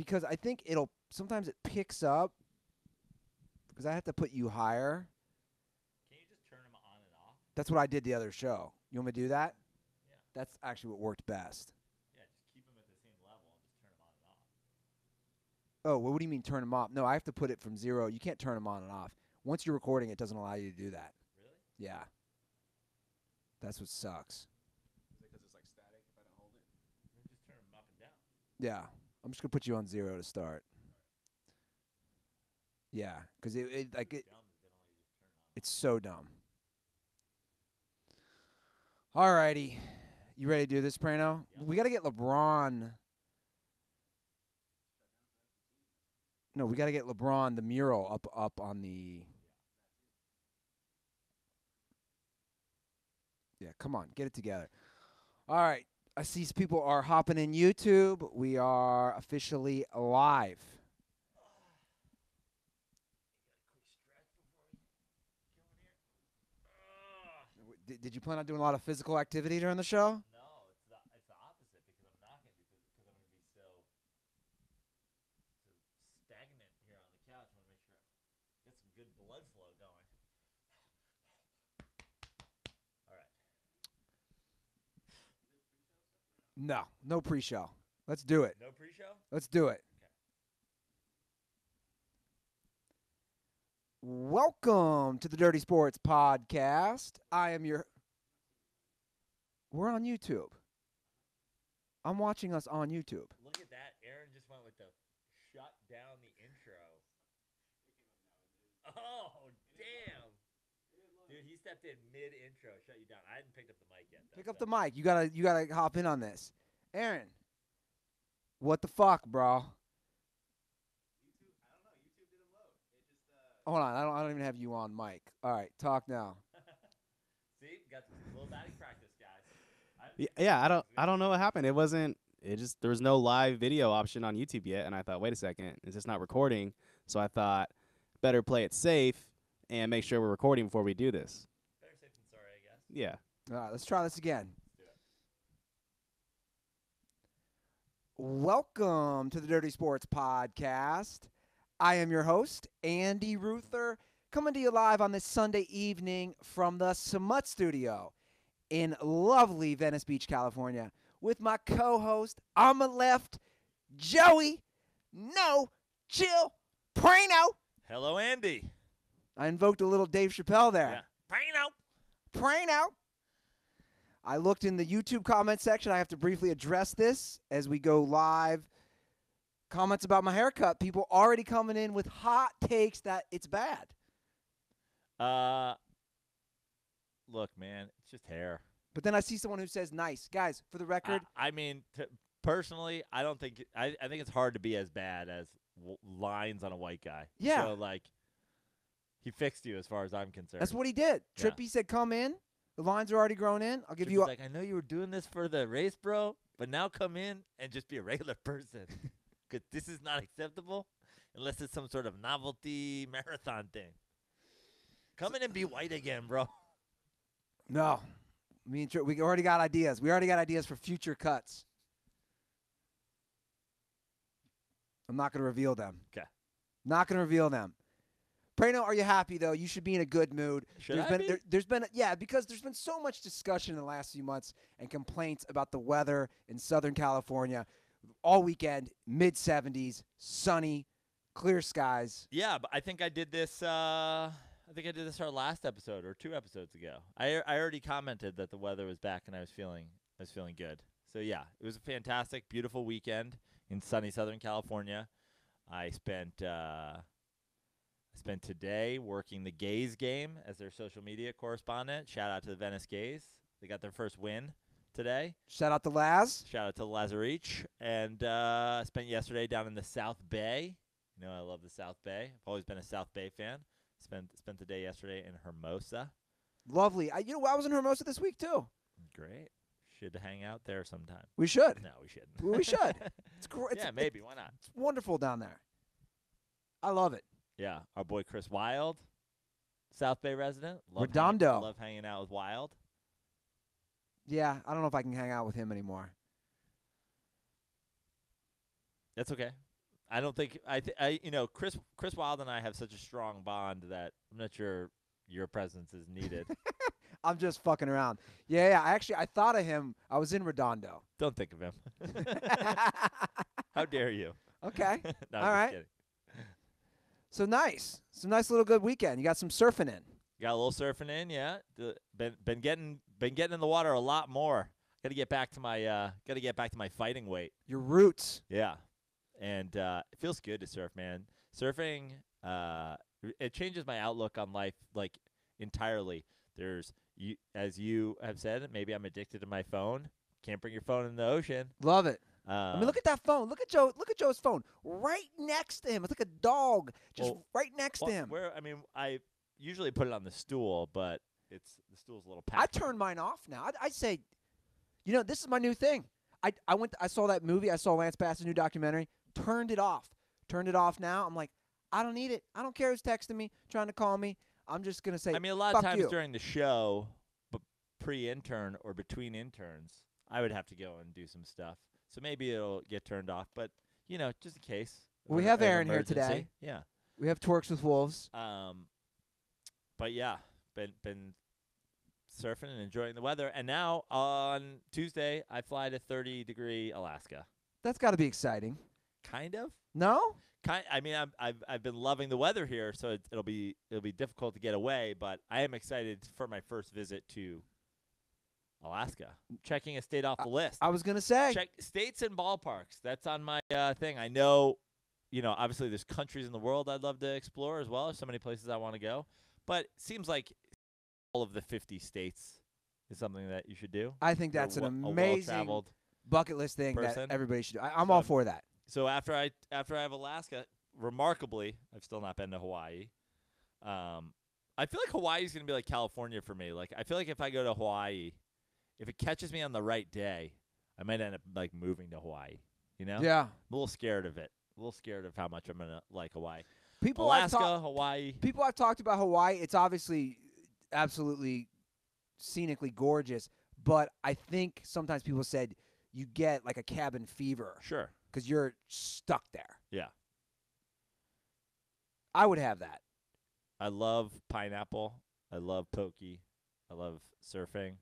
because I think sometimes it picks up because I have to put you higher. Can you just turn them on and off? That's what I did the other show. You want me to do that? Yeah. That's actually what worked best. Yeah, just keep them at the same level and just turn them on and off. Oh, well, what do you mean turn them off? No, I have to put it from 0. You can't turn them on and off. Once you're recording, it doesn't allow you to do that. Really? Yeah. That's what sucks. Is it because it's like static if I don't hold it? Then just turn them up and down. Yeah. I'm just going to put you on 0 to start. Yeah, because Dumb is they don't let you just turn on. it's so dumb. All righty. You ready to do this, Praino? Yeah. We got to get LeBron. No, we got to get LeBron, the mural, up on the. Yeah, come on. Get it together. All right. I see people are hopping in YouTube. We are officially live. Did you plan on doing a lot of physical activity during the show? No, it's the opposite because I'm not going to because I'm going to be so stagnant here on the couch. I want to make sure I get some good blood flow going. All right. No pre-show. Let's do it. No pre-show? Let's do it. Welcome to the Dirty Sports Podcast. I am your. We're on YouTube. I'm watching us on YouTube. Look at that. Aaron just went with the shut down the intro. Oh, damn. Dude, he stepped in mid-intro, shut you down. I hadn't picked up the mic yet. Though, Pick up the mic. You gotta hop in on this. Aaron, what the fuck, bro? Hold on, I don't even have you on mic. All right, talk now. See, got a little batting practice, guys. Yeah, I don't know what happened. There was no live video option on YouTube yet, and I thought, wait a second, is this not recording? So I thought, better play it safe and make sure we're recording before we do this. Better safe than sorry, I guess. Yeah. All right, let's try this again. Let's do it. Welcome to the Dirty Sports Podcast. I am your host, Andy Ruther, coming to you live on this Sunday evening from the Smut Studio in lovely Venice Beach, California, with my co-host on the left, Joey No Chill Praino. Hello, Andy. I invoked a little Dave Chappelle there. Yeah. Praino. I looked in the YouTube comment section. I have to briefly address this as we go live. Comments about my haircut. People already coming in with hot takes that it's bad. Look, man, it's just hair. But then I see someone who says nice. Guys, for the record. I mean, personally, I don't think I think it's hard to be as bad as lines on a white guy. Yeah. So, like, he fixed you as far as I'm concerned. That's what he did. Yeah. Trippy said come in. The lines are already grown in. I'll give you Trippy's like, I know you were doing this for the race, bro, but now come in and just be a regular person. Because this is not acceptable unless it's some sort of novelty marathon thing. Come in and be white again, bro. No. Me and we already got ideas. We already got ideas for future cuts. I'm not going to reveal them. Okay. Not going to reveal them. Praino, are you happy, though? You should be in a good mood. Should there's I been, be? There's been, yeah, because there's been so much discussion in the last few months and complaints about the weather in Southern California. All weekend, mid-70s, sunny, clear skies. Yeah, but I think I did this. I think I did this our last episode or 2 episodes ago. I already commented that the weather was back and I was feeling good. So yeah, it was a fantastic, beautiful weekend in sunny Southern California. I spent today working the Gays game as their social media correspondent. Shout out to the Venice Gays. They got their first win today. Shout out to Laz. Shout out to Lazarich. And spent yesterday down in the South Bay. You know, I love the South Bay. I've always been a South Bay fan. Spent the day yesterday in Hermosa. Lovely. I was in Hermosa this week, too. Great. Should hang out there sometime. We should. No, we shouldn't. We should. It's great. Yeah, maybe. Why not? It's wonderful down there. I love it. Yeah, our boy Chris Wild, South Bay resident. Redondo. Love hanging out with Wild. Yeah, I don't know if I can hang out with him anymore. That's okay. I don't think Chris Wilde and I have such a strong bond that I'm not sure your presence is needed. I'm just fucking around. Yeah. I thought of him. I was in Redondo. Don't think of him. How dare you? Okay. No, All I'm right. just kidding. So nice. Some nice little good weekend. You got some surfing in. Got a little surfing in, yeah. Been getting in the water a lot more. Got to get back to my fighting weight. Your roots. Yeah, and it feels good to surf, man. Surfing, it changes my outlook on life like entirely. As you have said, maybe I'm addicted to my phone. Can't bring your phone in the ocean. Love it. I mean, look at that phone. Look at Joe. Look at Joe's phone right next to him. It's like a dog, just right next to him. I usually put it on the stool, but the stool's a little packed. I turn mine off now. I say, this is my new thing. I saw that movie. I saw Lance Bass's new documentary. Turned it off. Turned it off now. I'm like, I don't need it. I don't care who's texting me, trying to call me. I'm just gonna say. I mean, a lot of times during the show, but pre-intern or between interns, I would have to go and do some stuff. So maybe it'll get turned off, but just in case. Well, we have Aaron here today. Yeah. We have Twerks with Wolves. But yeah, been surfing and enjoying the weather, and now on Tuesday I fly to 30-degree Alaska. That's got to be exciting. Kind of. No. I mean, I've been loving the weather here, so it'll be difficult to get away, but I am excited for my first visit to Alaska. Checking a state off the list. I was gonna say check states and ballparks. That's on my thing. I know, obviously there's countries in the world I'd love to explore as well. There's so many places I want to go, but it seems like all of the 50 states is something that you should do. I think that's an amazing bucket list thing that everybody should do. I'm all for that. So after I have Alaska, remarkably, I've still not been to Hawaii. I feel like Hawaii is going to be like California for me. Like, I feel like if I go to Hawaii, if it catches me on the right day, I might end up like moving to Hawaii. Yeah. I'm a little scared of it. A little scared of how much I'm going to like Hawaii. Hawaii. People I've talked about Hawaii, it's obviously absolutely scenically gorgeous, but I think sometimes people said you get like a cabin fever. Sure. Because you're stuck there. Yeah. I would have that. I love pineapple. I love pokey. I love surfing.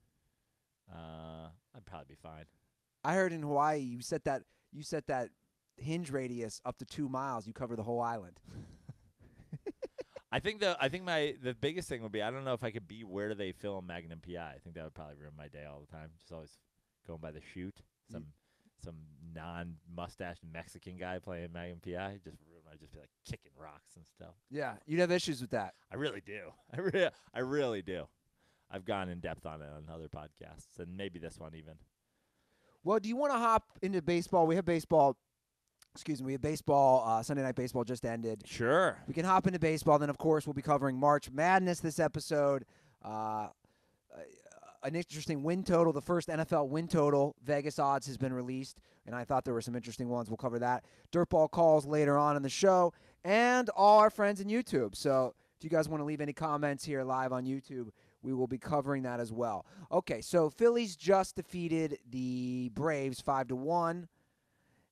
I'd probably be fine. I heard in Hawaii you set that hinge radius up to 2 miles. You cover the whole island. I think the biggest thing would be I don't know if I could be where they film Magnum PI. I think that would probably ruin my day all the time. Just always going by the shoot. Some non-mustached Mexican guy playing Magnum PI. I'd just be like kicking rocks and stuff. Yeah, you'd have issues with that. I really do. I really do. I've gone in depth on it on other podcasts, and maybe this one even. Well, do you want to hop into baseball? We have baseball. Excuse me. We have baseball. Sunday Night Baseball just ended. Sure. We can hop into baseball. Then, of course, we'll be covering March Madness this episode. An interesting win total. The first NFL win total. Vegas odds has been released, and I thought there were some interesting ones. We'll cover that. DirtBall calls later on in the show, and all our friends in YouTube. So if you guys want to leave any comments here live on YouTube, we will be covering that as well. Okay, so Phillies just defeated the Braves 5-1.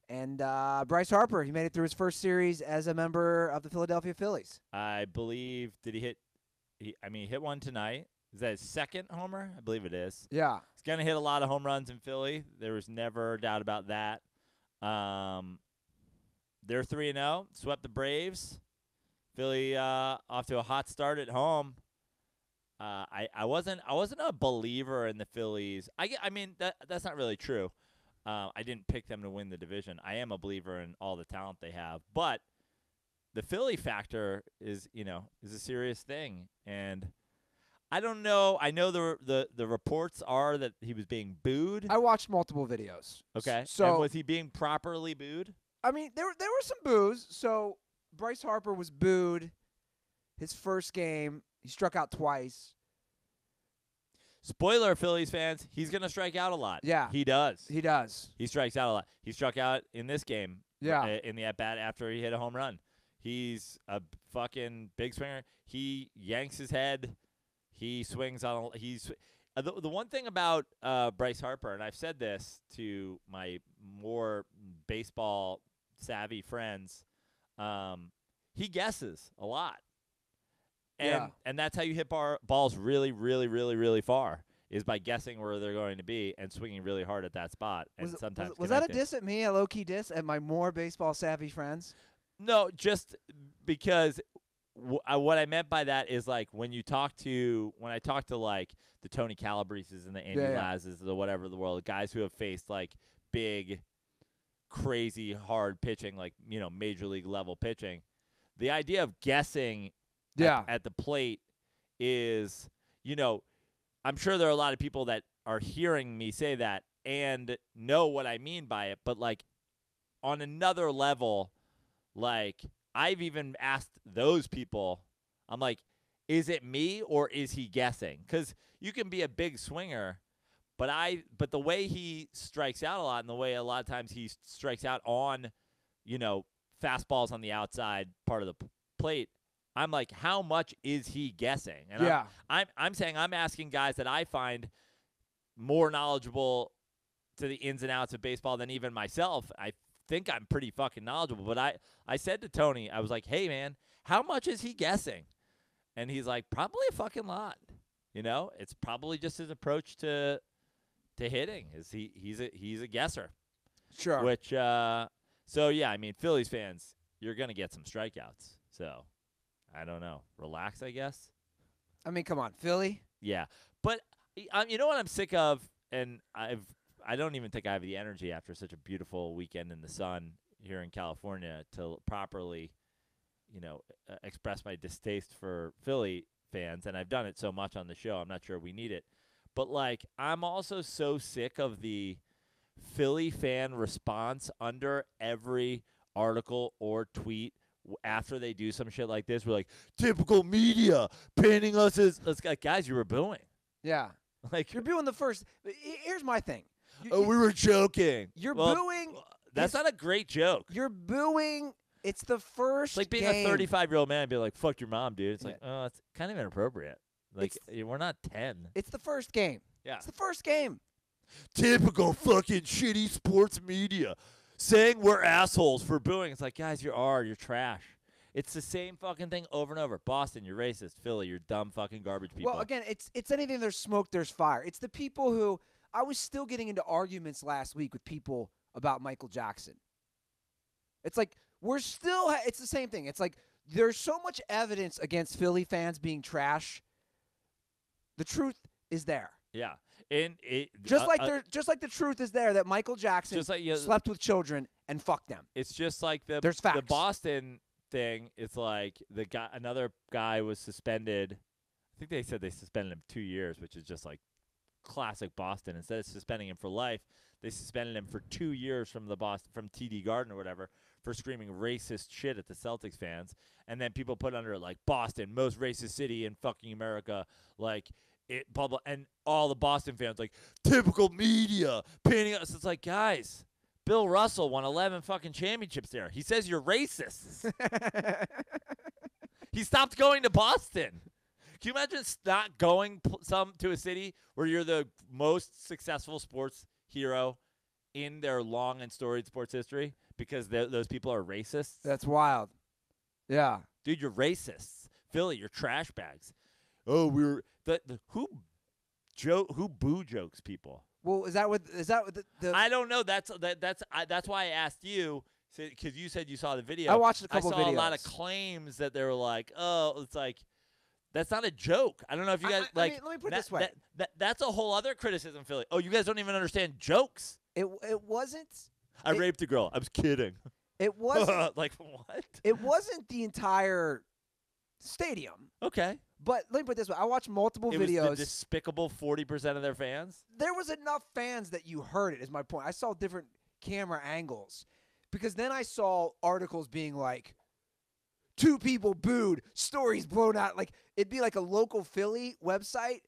And Bryce Harper, he made it through his first series as a member of the Philadelphia Phillies. I believe, did he hit? He hit one tonight. Is that his second homer? I believe it is. Yeah. He's going to hit a lot of home runs in Philly. There was never a doubt about that. They're 3-0, swept the Braves. Philly off to a hot start at home. I wasn't a believer in the Phillies. I mean that's not really true. I didn't pick them to win the division. I am a believer in all the talent they have, but the Philly factor is a serious thing, and I don't know. I know the reports are that he was being booed. I watched multiple videos. Okay. So and was he being properly booed? I mean, there were some boos. So Bryce Harper was booed his first game. He struck out twice. Spoiler, Phillies fans, he's going to strike out a lot. Yeah. He does. He does. He strikes out a lot. He struck out in this game. Yeah. In the at-bat after he hit a home run. He's a fucking big swinger. He yanks his head. He swings on. The one thing about Bryce Harper, and I've said this to my more baseball savvy friends, he guesses a lot. Yeah. And that's how you hit balls really, really, really, really far, is by guessing where they're going to be and swinging really hard at that spot. And sometimes was that a connecting. diss at me, a low-key diss at my more baseball-savvy friends? No, just because what I meant by that is like when I talk to like the Tony Calabreses and the Andy Lazes, the whatever the world, guys who have faced like big, crazy hard pitching, like major league level pitching, the idea of guessing at the plate is, I'm sure there are a lot of people that are hearing me say that and know what I mean by it, but like on another level, like I've even asked those people, I'm like, is it me or is he guessing? Because you can be a big swinger, but the way he strikes out a lot and the way a lot of times he strikes out on, fastballs on the outside part of the plate, I'm like, how much is he guessing? And I'm saying I'm asking guys that I find more knowledgeable to the ins and outs of baseball than even myself. I think I'm pretty fucking knowledgeable, but I said to Tony, I was like, hey man, how much is he guessing? And he's like, probably a fucking lot. It's probably just his approach to hitting is he's a guesser. Sure. Which so yeah, I mean, Phillies fans, you're gonna get some strikeouts. So I don't know. Relax, I guess. I mean, come on, Philly. Yeah, but you know what I'm sick of, and I don't even think I have the energy after such a beautiful weekend in the sun here in California to properly, express my distaste for Philly fans, and I've done it so much on the show. I'm not sure we need it, but like I'm also so sick of the Philly fan response under every article or tweet. After they do some shit like this, we're like, typical media painting us as guys. You were booing. Yeah, like you're booing the first. Here's my thing. We were joking. You're booing. That's not a great joke. You're booing. It's the first. It's like being game. a 35-year-old man and be like, "Fuck your mom, dude." It's like, oh, it's kind of inappropriate. Like we're not 10. It's the first game. Yeah, it's the first game. Typical fucking shitty sports media. Saying we're assholes for booing. It's like, guys, you're trash. It's the same fucking thing over and over. Boston, you're racist. Philly, you're dumb fucking garbage people. Well, again, it's anything there's smoke, there's fire. It's the people who I was still getting into arguments last week with people about Michael Jackson. It's like it's the same thing. It's like there's so much evidence against Philly fans being trash. The truth is there. Yeah. And just like the truth is there that Michael Jackson slept with children and fucked them. It's just like there's facts. The Boston thing. It's like another guy was suspended. I think they said they suspended him 2 years, which is just like classic Boston. Instead of suspending him for life, they suspended him for 2 years from TD Garden or whatever for screaming racist shit at the Celtics fans. And then people put under it like Boston, most racist city in fucking America, like. And all the Boston fans like typical media painting us. It's like, guys, Bill Russell won 11 fucking championships there. He says you're racist. He stopped going to Boston. Can you imagine not going to a city where you're the most successful sports hero in their long and storied sports history because those people are racists? That's wild. Yeah, dude, you're racists. Philly, you're trash bags. Oh, who boo jokes people? Well, is that what the I don't know. That's why I asked you because you said you saw the video. I watched a couple videos. I saw a lot of claims that they were like, oh, it's like that's not a joke. I don't know if you guys like. I mean, let me put it this way. That's a whole other criticism, Philly. Oh, you guys don't even understand jokes. It wasn't. I raped a girl. I was kidding. It wasn't like what? It wasn't the entire stadium. Okay. But let me put it this way. I watched multiple videos. It was the despicable 40% of their fans? There was enough fans that you heard it, is my point. I saw different camera angles. Because then I saw articles being like, 2 people booed, stories blown out. Like, it'd be like a local Philly website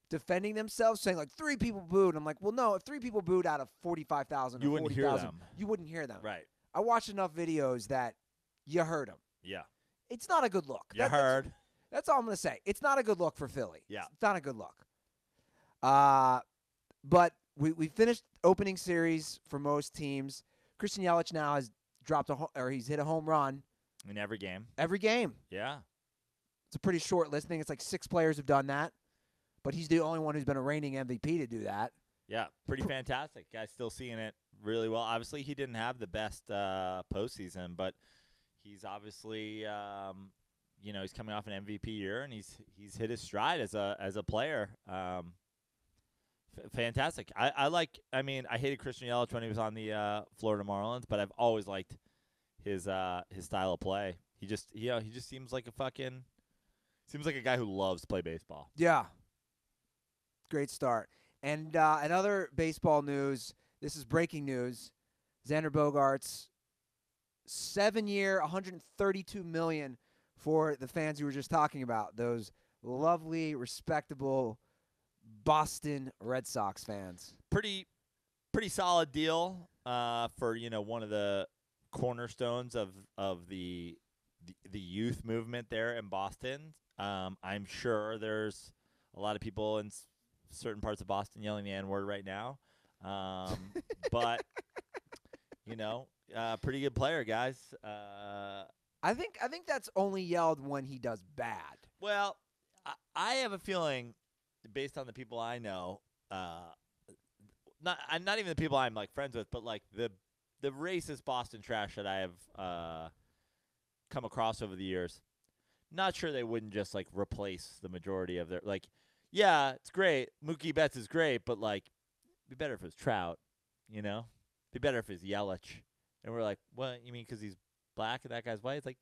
defending themselves, saying like 3 people booed. I'm like, well, no, if 3 people booed out of 45,000 or 40,000, you wouldn't hear them. Right. I watched enough videos that you heard them. Yeah. It's not a good look. You heard. That's all I'm going to say. It's not a good look for Philly. Yeah. It's not a good look. But we finished opening series for most teams. Christian Yelich now has he's hit a home run. In every game. Every game. Yeah. It's a pretty short list. I think it's like 6 players have done that. But he's the only one who's been a reigning MVP to do that. Yeah, pretty fantastic. Guy's still seeing it really well. Obviously, he didn't have the best postseason, but he's obviously, he's coming off an MVP year, and he's hit his stride as a player. Fantastic. I hated Christian Yelich when he was on the Florida Marlins, but I've always liked his style of play. He just seems like a guy who loves to play baseball. Yeah. Great start. And in other baseball news, this is breaking news. Xander Bogaerts, 7-year, $132 million for the fans you were just talking about. Those lovely, respectable Boston Red Sox fans. Pretty solid deal for one of the cornerstones of the youth movement there in Boston. I'm sure there's a lot of people in certain parts of Boston yelling the N-word right now. But, pretty good player, guys. I think that's only yelled when he does bad. Well, I have a feeling, based on the people I know, not even the people I'm like friends with, but like the racist Boston trash that I have come across over the years. Not sure they wouldn't just like replace the majority of their like. Yeah, it's great. Mookie Betts is great, but like, it'd be better if it was Trout, It'd be better if it was Yelich. And we're like, what? You mean because he's black and that guy's white? It's like,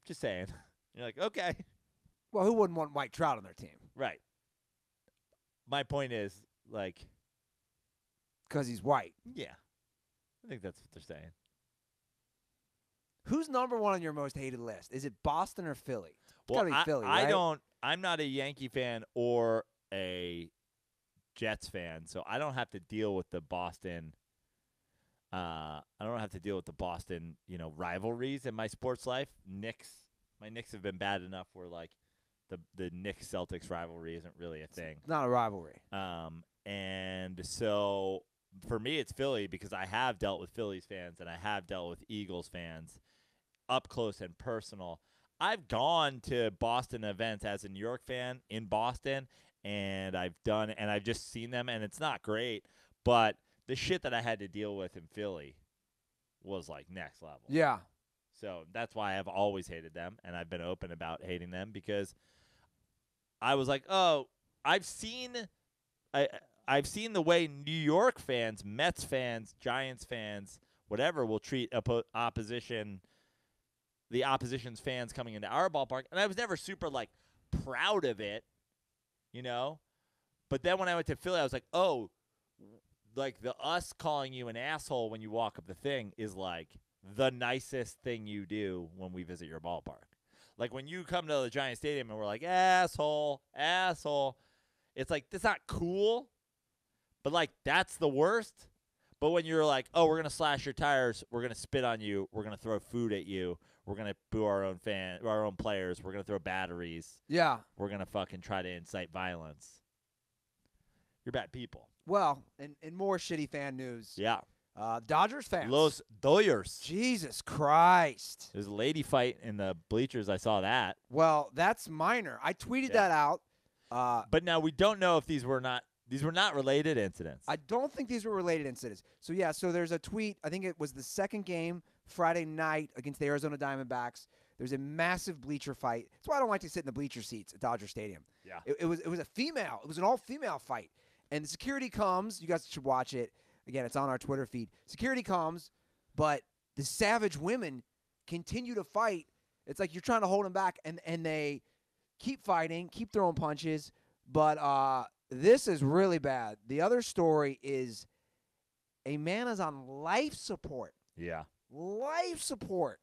just saying. You're like, okay. Well, who wouldn't want Mike Trout on their team? Right. My point is, like, because he's white. Yeah. I think that's what they're saying. Who's number one on your most hated list? Is it Boston or Philly? It's gotta be Philly, right? I'm not a Yankee fan or a Jets fan, so I don't have to deal with the Boston. I don't have to deal with the Boston, rivalries in my sports life. My Knicks have been bad enough where like the Knicks Celtics rivalry isn't really a thing. It's not a rivalry. And so for me, it's Philly because I have dealt with Phillies fans and I have dealt with Eagles fans up close and personal. I've gone to Boston events as a New York fan in Boston, and I've just seen them, and it's not great. But the shit that I had to deal with in Philly was like next level. Yeah. So that's why I've always hated them, and I've been open about hating them because I was like, oh, I've seen the way New York fans, Mets fans, Giants fans, whatever, will treat the opposition's fans coming into our ballpark, and I was never super like proud of it, But then when I went to Philly, I was like, oh, like the us calling you an asshole when you walk up the thing is like the nicest thing you do when we visit your ballpark. Like when you come to the Giant Stadium and we're like, asshole, it's like, that's not cool, but like that's the worst. But when you're like, oh, we're going to slash your tires, we're going to spit on you, we're going to throw food at you, we're going to boo our own players, we're going to throw batteries. Yeah. We're going to fucking try to incite violence. You're bad people. Well, in more shitty fan news. Yeah. Dodgers fans. Los Dodgers. Jesus Christ. There's a lady fight in the bleachers. I saw that. Well, that's minor. I tweeted that out. But now we don't know if these were not related incidents. I don't think these were related incidents. So there's a tweet. I think it was the second game Friday night against the Arizona Diamondbacks. There's a massive bleacher fight. That's why I don't like to sit in the bleacher seats at Dodger Stadium. Yeah. It was a female. It was an all-female fight. And the security comes. You guys should watch it. Again, it's on our Twitter feed. Security comes, but the savage women continue to fight. It's like you're trying to hold them back, and they keep fighting, keep throwing punches. But this is really bad. The other story is a man is on life support. Yeah. Life support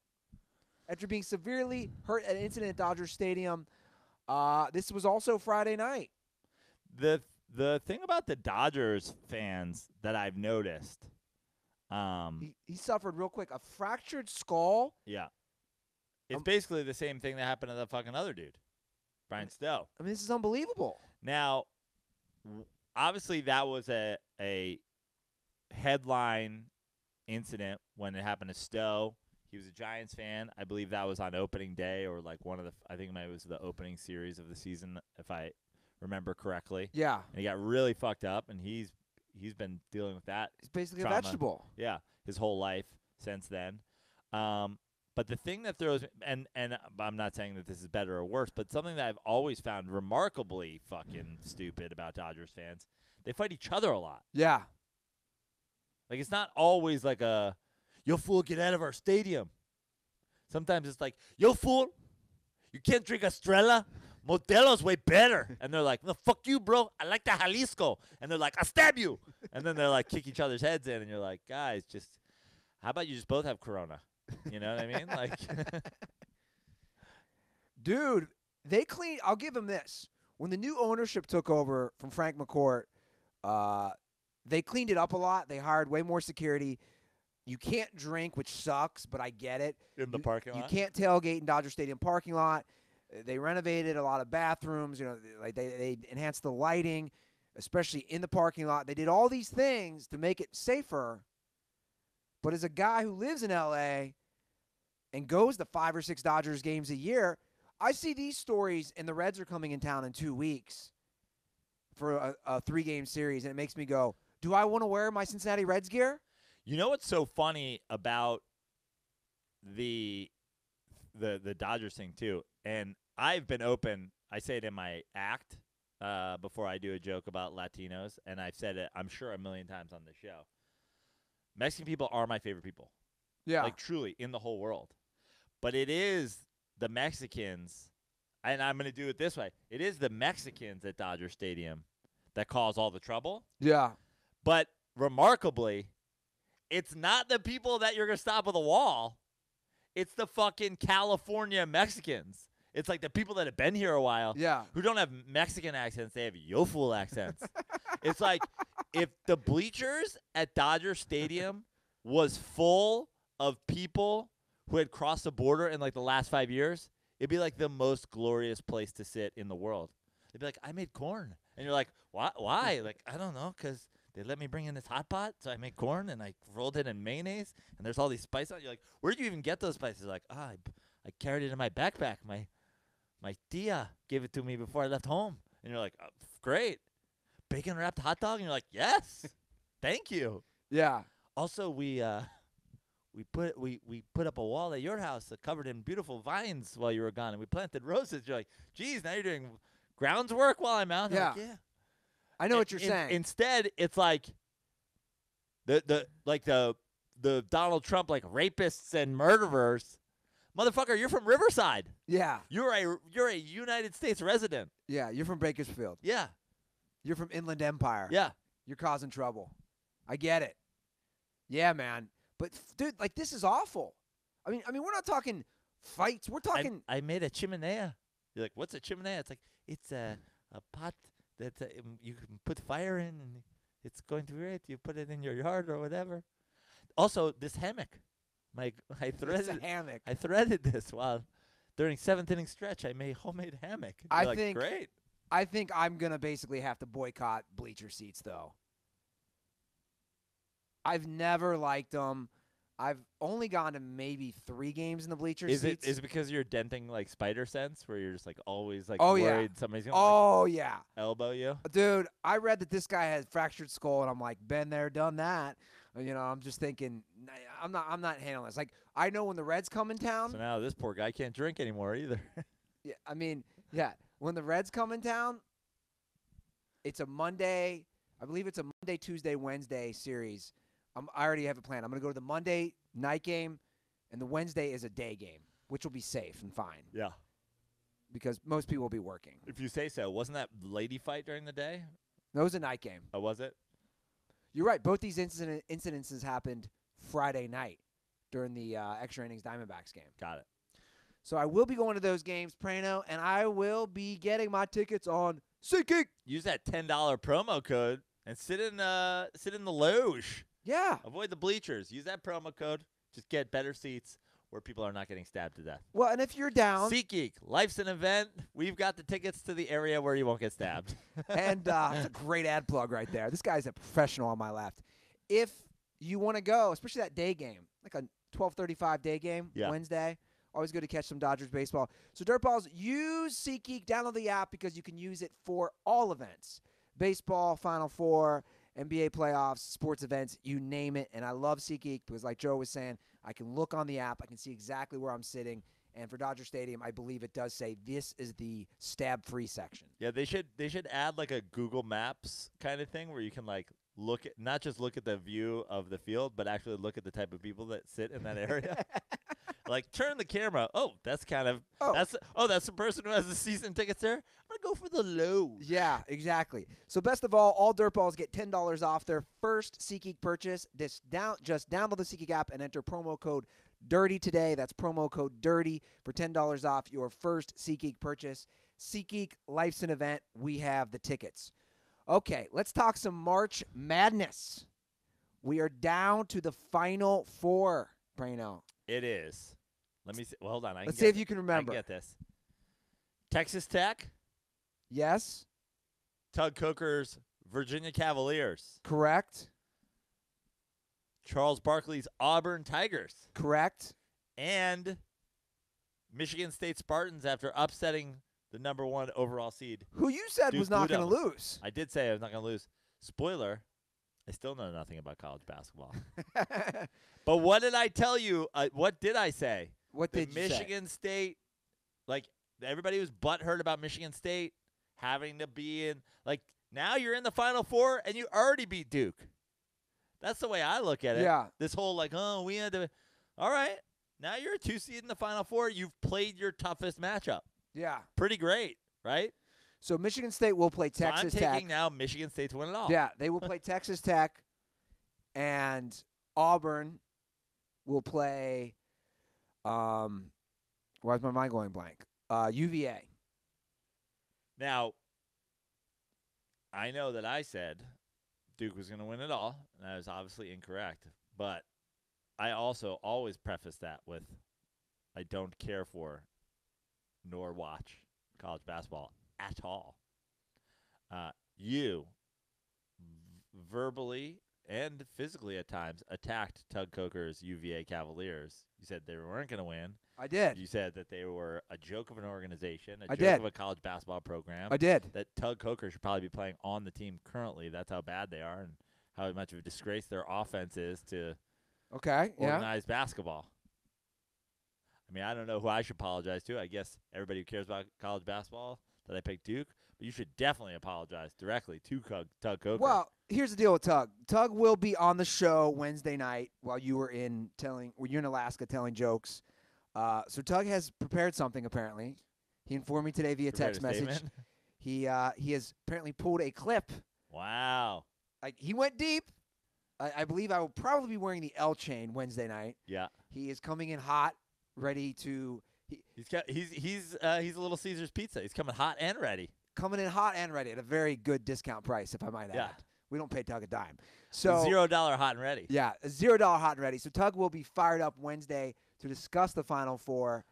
after being severely hurt at an incident at Dodger Stadium. This was also Friday night. The thing about the Dodgers fans that I've noticed, he suffered real quick a fractured skull. Yeah, it's basically the same thing that happened to the fucking other dude, Brian Stowe. I mean, this is unbelievable. Now, obviously, that was a headline incident when it happened to Stowe. He was a Giants fan. I believe that was on opening day or like one of the. I think it was the opening series of the season, if I remember correctly. Yeah. And he got really fucked up, and he's been dealing with that. He's basically trauma. a vegetable. Yeah, his whole life since then. But the thing that throws and I'm not saying that this is better or worse, but something that I've always found remarkably fucking stupid about Dodgers fans, they fight each other a lot. Yeah. Like, it's not always like a, yo, fool, get out of our stadium. Sometimes it's like, yo, fool, you can't drink Estrella. Modelo's way better. And they're like, no, fuck you, bro. I like the Jalisco. And they're like, I'll stab you. And then they're like, kick each other's heads in. And you're like, guys, just, how about you just both have Corona? You know what I mean? Like, dude, I'll give them this. When the new ownership took over from Frank McCourt, they cleaned it up a lot. They hired way more security. You can't drink, which sucks, but I get it. in the parking lot? You can't tailgate in Dodger Stadium parking lot. They renovated a lot of bathrooms. You know, like they enhanced the lighting, especially in the parking lot. They did all these things to make it safer. But as a guy who lives in L.A. and goes to 5 or 6 Dodgers games a year, I see these stories, and the Reds are coming in town in 2 weeks for a 3-game series, and it makes me go, do I want to wear my Cincinnati Reds gear? You know what's so funny about the Dodgers thing too, and I've been open. I say it in my act before I do a joke about Latinos, and I've said it, I'm sure, a million times on the show. Mexican people are my favorite people. Yeah. Like, truly, in the whole world. But it is the Mexicans, and I'm going to do it this way. It is the Mexicans at Dodger Stadium that cause all the trouble. Yeah. But remarkably, it's not the people that you're going to stop with a wall. It's the fucking California Mexicans. It's like the people that have been here a while Yeah. who don't have Mexican accents. They have yo fool accents. It's like if the bleachers at Dodger Stadium was full of people who had crossed the border in like the last 5 years, it'd be like the most glorious place to sit in the world. They'd be like, I made corn. And you're like, why? Like, I don't know, because they let me bring in this hot pot, so I made corn, and I rolled it in mayonnaise, and there's all these spices on it. You're like, where'd you even get those spices? Like, I carried it in my backpack. My tia gave it to me before I left home. And you're like, oh, great. Bacon-wrapped hot dog? And you're like, yes. Thank you. Yeah. Also, we put up a wall at your house covered in beautiful vines while you were gone, and we planted roses. You're like, geez, now you're doing grounds work while I'm out. Yeah. Like, yeah. I know what you're saying. Instead, it's like the Donald Trump, like, rapists and murderers. Motherfucker, you're from Riverside. Yeah. You're a United States resident. Yeah. You're from Bakersfield. Yeah. You're from Inland Empire. Yeah. You're causing trouble. I get it. Yeah, man. But dude, like, this is awful. I mean, we're not talking fights. We're talking. I made a chimenea. You're like, what's a chimenea? It's like it's a pot that you can put fire in, and it's going to be great. You put it in your yard or whatever. Also, this hammock. I threaded It's a hammock. I threaded this while during 7th inning stretch. I made homemade hammock. I You're think like, great. I think I'm gonna basically have to boycott bleacher seats, though. I've never liked them. I've only gone to maybe 3 games in the bleacher seats. Is it because you're denting like spider sense, where you're just like always like Oh, yeah. worried somebody's gonna Yeah, elbow you? dude. I read that this guy had fractured skull, and I'm like, been there, done that. You know, I'm just thinking, I'm not handling this. Like, I know when the Reds come in town. So now this poor guy can't drink anymore either. Yeah, I mean, yeah, when the Reds come in town, it's a Monday. I believe it's a Monday, Tuesday, Wednesday series. I already have it planned. I'm going to go to the Monday night game, and the Wednesday is a day game, which will be safe and fine Yeah. because most people will be working. If you say so. Wasn't that lady fight during the day? No, it was a night game. Oh, was it? You're right. Both these incidences happened Friday night during the extra innings Diamondbacks game. Got it. So I will be going to those games, Praino, and I will be getting my tickets on SeatGeek. Use that $10 promo code and sit in the loge. Yeah. Avoid the bleachers. Use that promo code. Just get better seats where people are not getting stabbed to death. Well, and if you're down. SeatGeek. Life's an event. We've got the tickets to the area where you won't get stabbed. And it's a great ad plug right there. This guy's a professional on my left. If you want to go, especially that day game, like a 12:35 day game, Yeah. Wednesday. Always good to catch some Dodgers baseball. So DirtBalls, use SeatGeek. Download the app because you can use it for all events. Baseball, Final Four, NBA playoffs, sports events, you name it. And I love SeatGeek because like Joe was saying, I can look on the app. I can see exactly where I'm sitting. And for Dodger Stadium, I believe it does say this is the stab-free section. Yeah, they should add like a Google Maps kind of thing where you can like look at not just look at the view of the field, but actually look at the type of people that sit in that area. Like turn the camera. Oh, that's kind of that's the person who has the season tickets there. I'm gonna go for the low. Yeah, exactly. So best of all DirtBalls get $10 off their first SeatGeek purchase. Just download the SeatGeek app and enter promo code DIRTY today. That's promo code DIRTY for $10 off your first SeatGeek purchase. SeatGeek, life's an event. We have the tickets. Okay, let's talk some March Madness. We are down to the Final Four, Praino. It is. Let me see. Well, hold on. Let's see if you can I remember. can get this. Texas Tech, Yes, Tug Coker's Virginia Cavaliers, correct, Charles Barkley's Auburn Tigers, correct. and Michigan State Spartans after upsetting the number 1 overall seed. Who you said Duke was not Blue going to Devils. lose. I did say I was not going to lose. Spoiler, I still know nothing about college basketball. But what did I tell you? What did I say? What did you say? Michigan State, like everybody was butthurt about Michigan State having to be in, like now you're in the Final Four and you already beat Duke. That's the way I look at it. Yeah. This whole like, oh, we had to. All right, now you're a 2 seed in the Final Four. You've played your toughest matchup. Yeah. Pretty great, right? So Michigan State will play Texas so I'm Tech. taking now Michigan State to win it all. Yeah, they will play Texas Tech, and Auburn will play. Why is my mind going blank? UVA. Now, I know that I said Duke was going to win it all, and I was obviously incorrect. But I also always preface that with I don't care for nor watch college basketball at all. You verbally and physically at times attacked Tug Coker's UVA Cavaliers. You said they weren't going to win. I did. You said that they were a joke of an organization, I joke did. of a college basketball program. I did. That Tug Coker should probably be playing on the team currently. That's how bad they are and how much of a disgrace their offense is to Okay. Yeah. organized basketball. I mean, I don't know who I should apologize to. I guess everybody who cares about college basketball that I picked Duke. But you should definitely apologize directly to Tug Coker. Well, here's the deal with Tug. Tug will be on the show Wednesday night while you're in Alaska telling jokes. So Tug has prepared something apparently. He informed me today via Prepared text a message. statement? He has apparently pulled a clip. Wow. Like he went deep. I believe I will probably be wearing the L chain Wednesday night. Yeah. He is coming in hot, ready to. He's a Little Caesars pizza. He's coming hot and ready. Coming in hot and ready at a very good discount price, if I might Yeah. add. We don't pay Tug a dime. So $0 hot and ready. Yeah, $0 hot and ready. So Tug will be fired up Wednesday to discuss the Final Four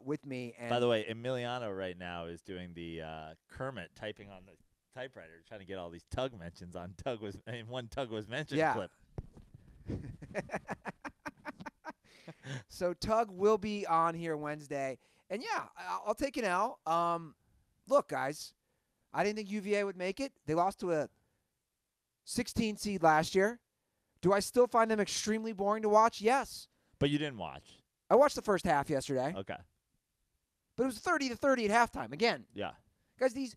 with me. And By the way, Emiliano right now is doing the Kermit typing on the typewriter, trying to get all these Tug mentions on one Tug was mentioned Yeah. clip. So Tug will be on here Wednesday. And, yeah, I'll take an L. Look, guys, I didn't think UVA would make it. They lost to a 16 seed last year. Do I still find them extremely boring to watch? Yes. But you didn't watch. I watched the first half yesterday. Okay. But it was 30-30 at halftime. Again, Yeah. guys, these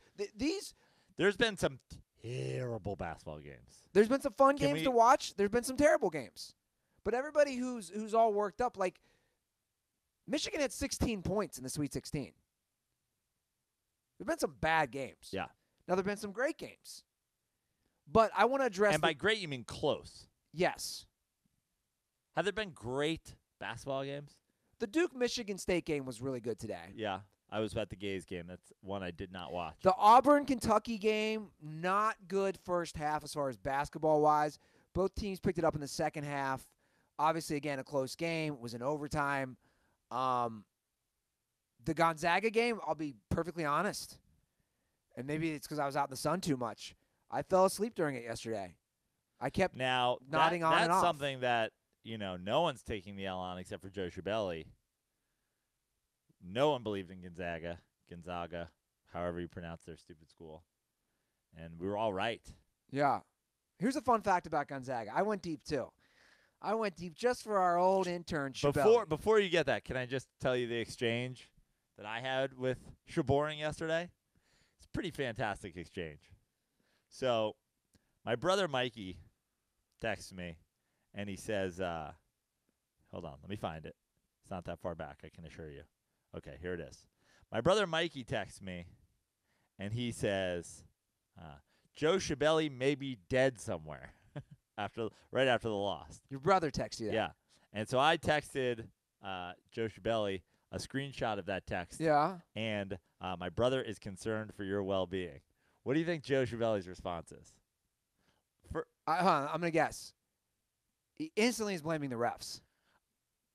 There's been some terrible basketball games. there's been some fun Can games we- to watch. There's been some terrible games. But everybody who's all worked up, like Michigan had 16 points in the Sweet 16. There've been some bad games. Yeah. Now there've been some great games. But I want to address And by great, you mean close. yes. Have there been great basketball games? The Duke-Michigan State game was really good today. Yeah. I was at the Gays game. That's one I did not watch. The Auburn-Kentucky game, not good first half as far as basketball-wise. Both teams picked it up in the second half. Obviously, again, a close game. It was in overtime. The Gonzaga game, I'll be perfectly honest, and maybe it's because I was out in the sun too much. I fell asleep during it yesterday. I kept Now, nodding on and that's off. something that no one's taking the L on except for Joe Shibeli. No one believed in Gonzaga, however you pronounce their stupid school. And we were all right. Yeah. Here's a fun fact about Gonzaga. I went deep, too. I went deep just for our old intern, Shibeli. Before you get that, can I just tell you the exchange that I had with Shaboring yesterday? It's a pretty fantastic exchange. So my brother Mikey texts me, and he says, hold on, let me find it. It's not that far back, I can assure you. Okay, here it is. My brother Mikey texts me, and he says, Joe Shibeli may be dead somewhere right after the loss. Your brother texted you that. Yeah. And so I texted Joe Shibeli a screenshot of that text. Yeah. And my brother is concerned for your well-being. What do you think Joe Shibeli's response is? I'm going to guess. He instantly is blaming the refs.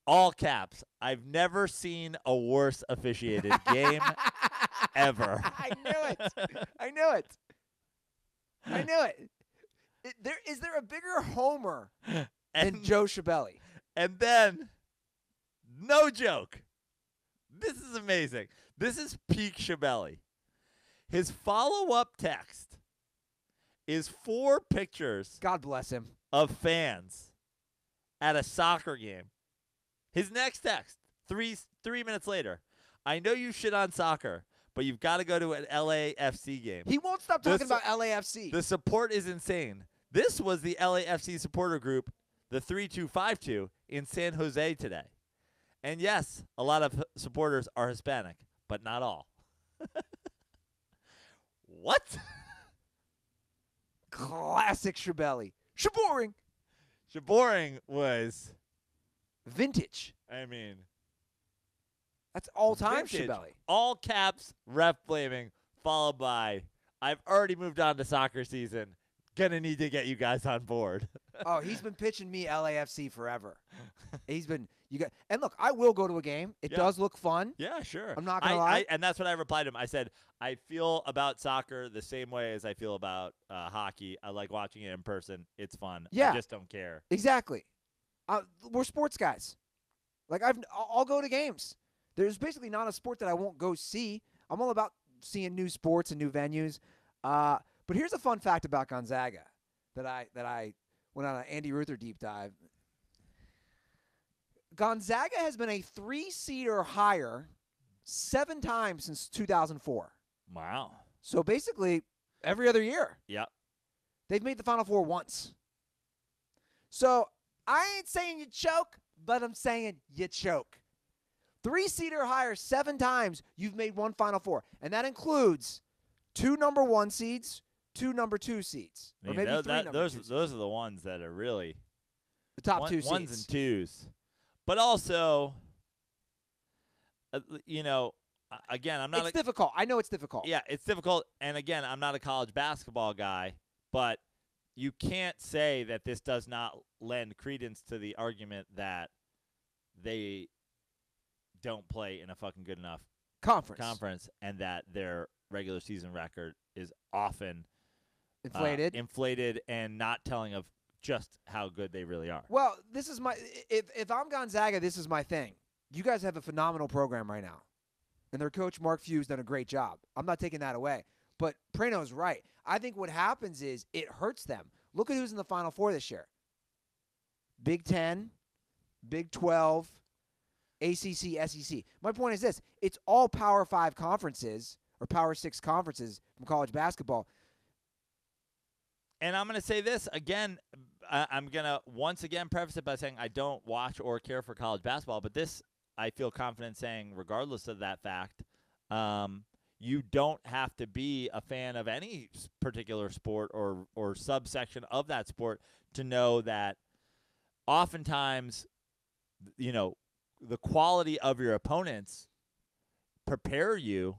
All caps. I've never seen a worse officiated game ever. I knew it. Is there a bigger homer than Joe Shibeli? And then, no joke. This is amazing. This is peak Shibeli. His follow-up text is 4 pictures. God bless him. Of fans at a soccer game. His next text, 3 minutes later. I know you shit on soccer, but you've got to go to an LAFC game. He won't stop talking about LAFC. The support is insane. This was the LAFC supporter group, the 3252, in San Jose today. And yes, a lot of supporters are Hispanic, but not all. What? Classic Shibeli. Shaboring was vintage. I mean, that's all-time Shibeli. All caps, ref blaming, followed by, I've already moved on to soccer season. Gonna need to get you guys on board. Oh, he's been pitching me LAFC forever. And look, I will go to a game. It does look fun. Yeah, sure. I'm not gonna lie. And that's what I replied to him. I said, I feel about soccer the same way as I feel about hockey. I like watching it in person. It's fun. Yeah. I just don't care. Exactly. We're sports guys. Like I'll go to games. There's basically not a sport that I won't go see. I'm all about seeing new sports and new venues. But here's a fun fact about Gonzaga that I went on an Andy Ruther deep dive. Gonzaga has been a 3 seed or higher 7 times since 2004. Wow. So basically every other year. Yep. They've made the Final Four once. So I ain't saying you choke, but I'm saying you choke. 3 seed or higher 7 times you've made one Final Four. And that includes 2 number 1 seeds, 2 number 2 seeds. Or maybe 3 number 2 seeds. Those are the ones that are really the top 2 seeds. 1s and 2s. But also, again, I'm not. It's difficult. I know it's difficult. Yeah, it's difficult. And again, I'm not a college basketball guy, but you can't say that this does not lend credence to the argument that they don't play in a fucking good enough conference and that their regular season record is often inflated and not telling of just how good they really are. Well, this is if I'm Gonzaga, this is my thing. You guys have a phenomenal program right now. And their coach, Mark Few's, done a great job. I'm not taking that away. But Praino's right. I think what happens is it hurts them. Look at who's in the Final Four this year. Big 10, Big 12, ACC, SEC. My point is this. It's all Power 5 conferences or Power 6 conferences from college basketball. And I'm going to say this again. I'm going to once again preface it by saying I don't watch or care for college basketball, but this I feel confident saying, regardless of that fact, you don't have to be a fan of any particular sport or subsection of that sport to know that oftentimes, the quality of your opponents prepare you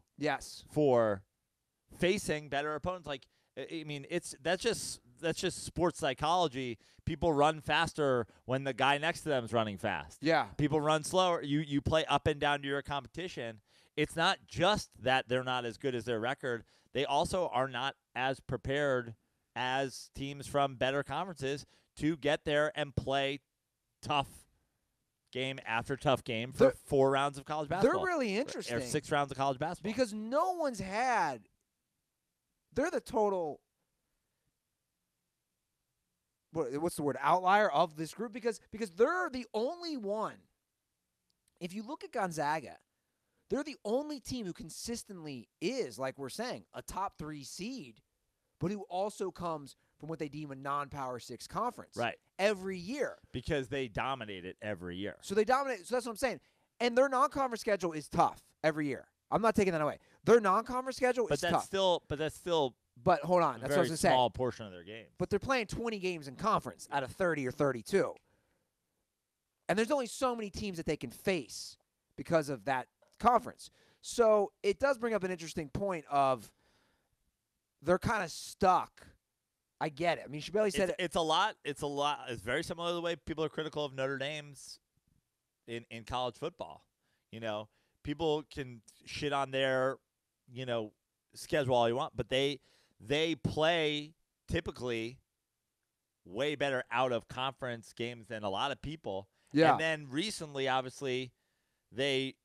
for facing better opponents. Like, I mean, that's just sports psychology. People run faster when the guy next to them is running fast. Yeah. People run slower. You play up and down to your competition. It's not just that they're not as good as their record. They also are not as prepared as teams from better conferences to get there and play tough game after tough game for 4 rounds of college basketball. They're really interesting. Or 6 rounds of college basketball. Because no one's had – they're the total – what's the word? Outlier of this group because they're the only one. If you look at Gonzaga, they're the only team who consistently is, like we're saying, a top 3 seed, but who also comes from what they deem a non-Power 6 conference. Right. Every year. Because they dominate it every year. So they dominate. So that's what I'm saying. And their non-conference schedule is tough every year. I'm not taking that away. Their non-conference schedule is tough. But that's still But hold on. That's what I was going to say. a small portion of their game. But they're playing 20 games in conference out of 30 or 32. And there's only so many teams that they can face because of that conference. So it does bring up an interesting point of they're kind of stuck. I get it. I mean, Shabeli said it's a lot. It's very similar to the way people are critical of Notre Dame's in college football. You know, people can shit on their, schedule all you want, but they play typically way better out of conference games than a lot of people. Yeah. And then recently, obviously, they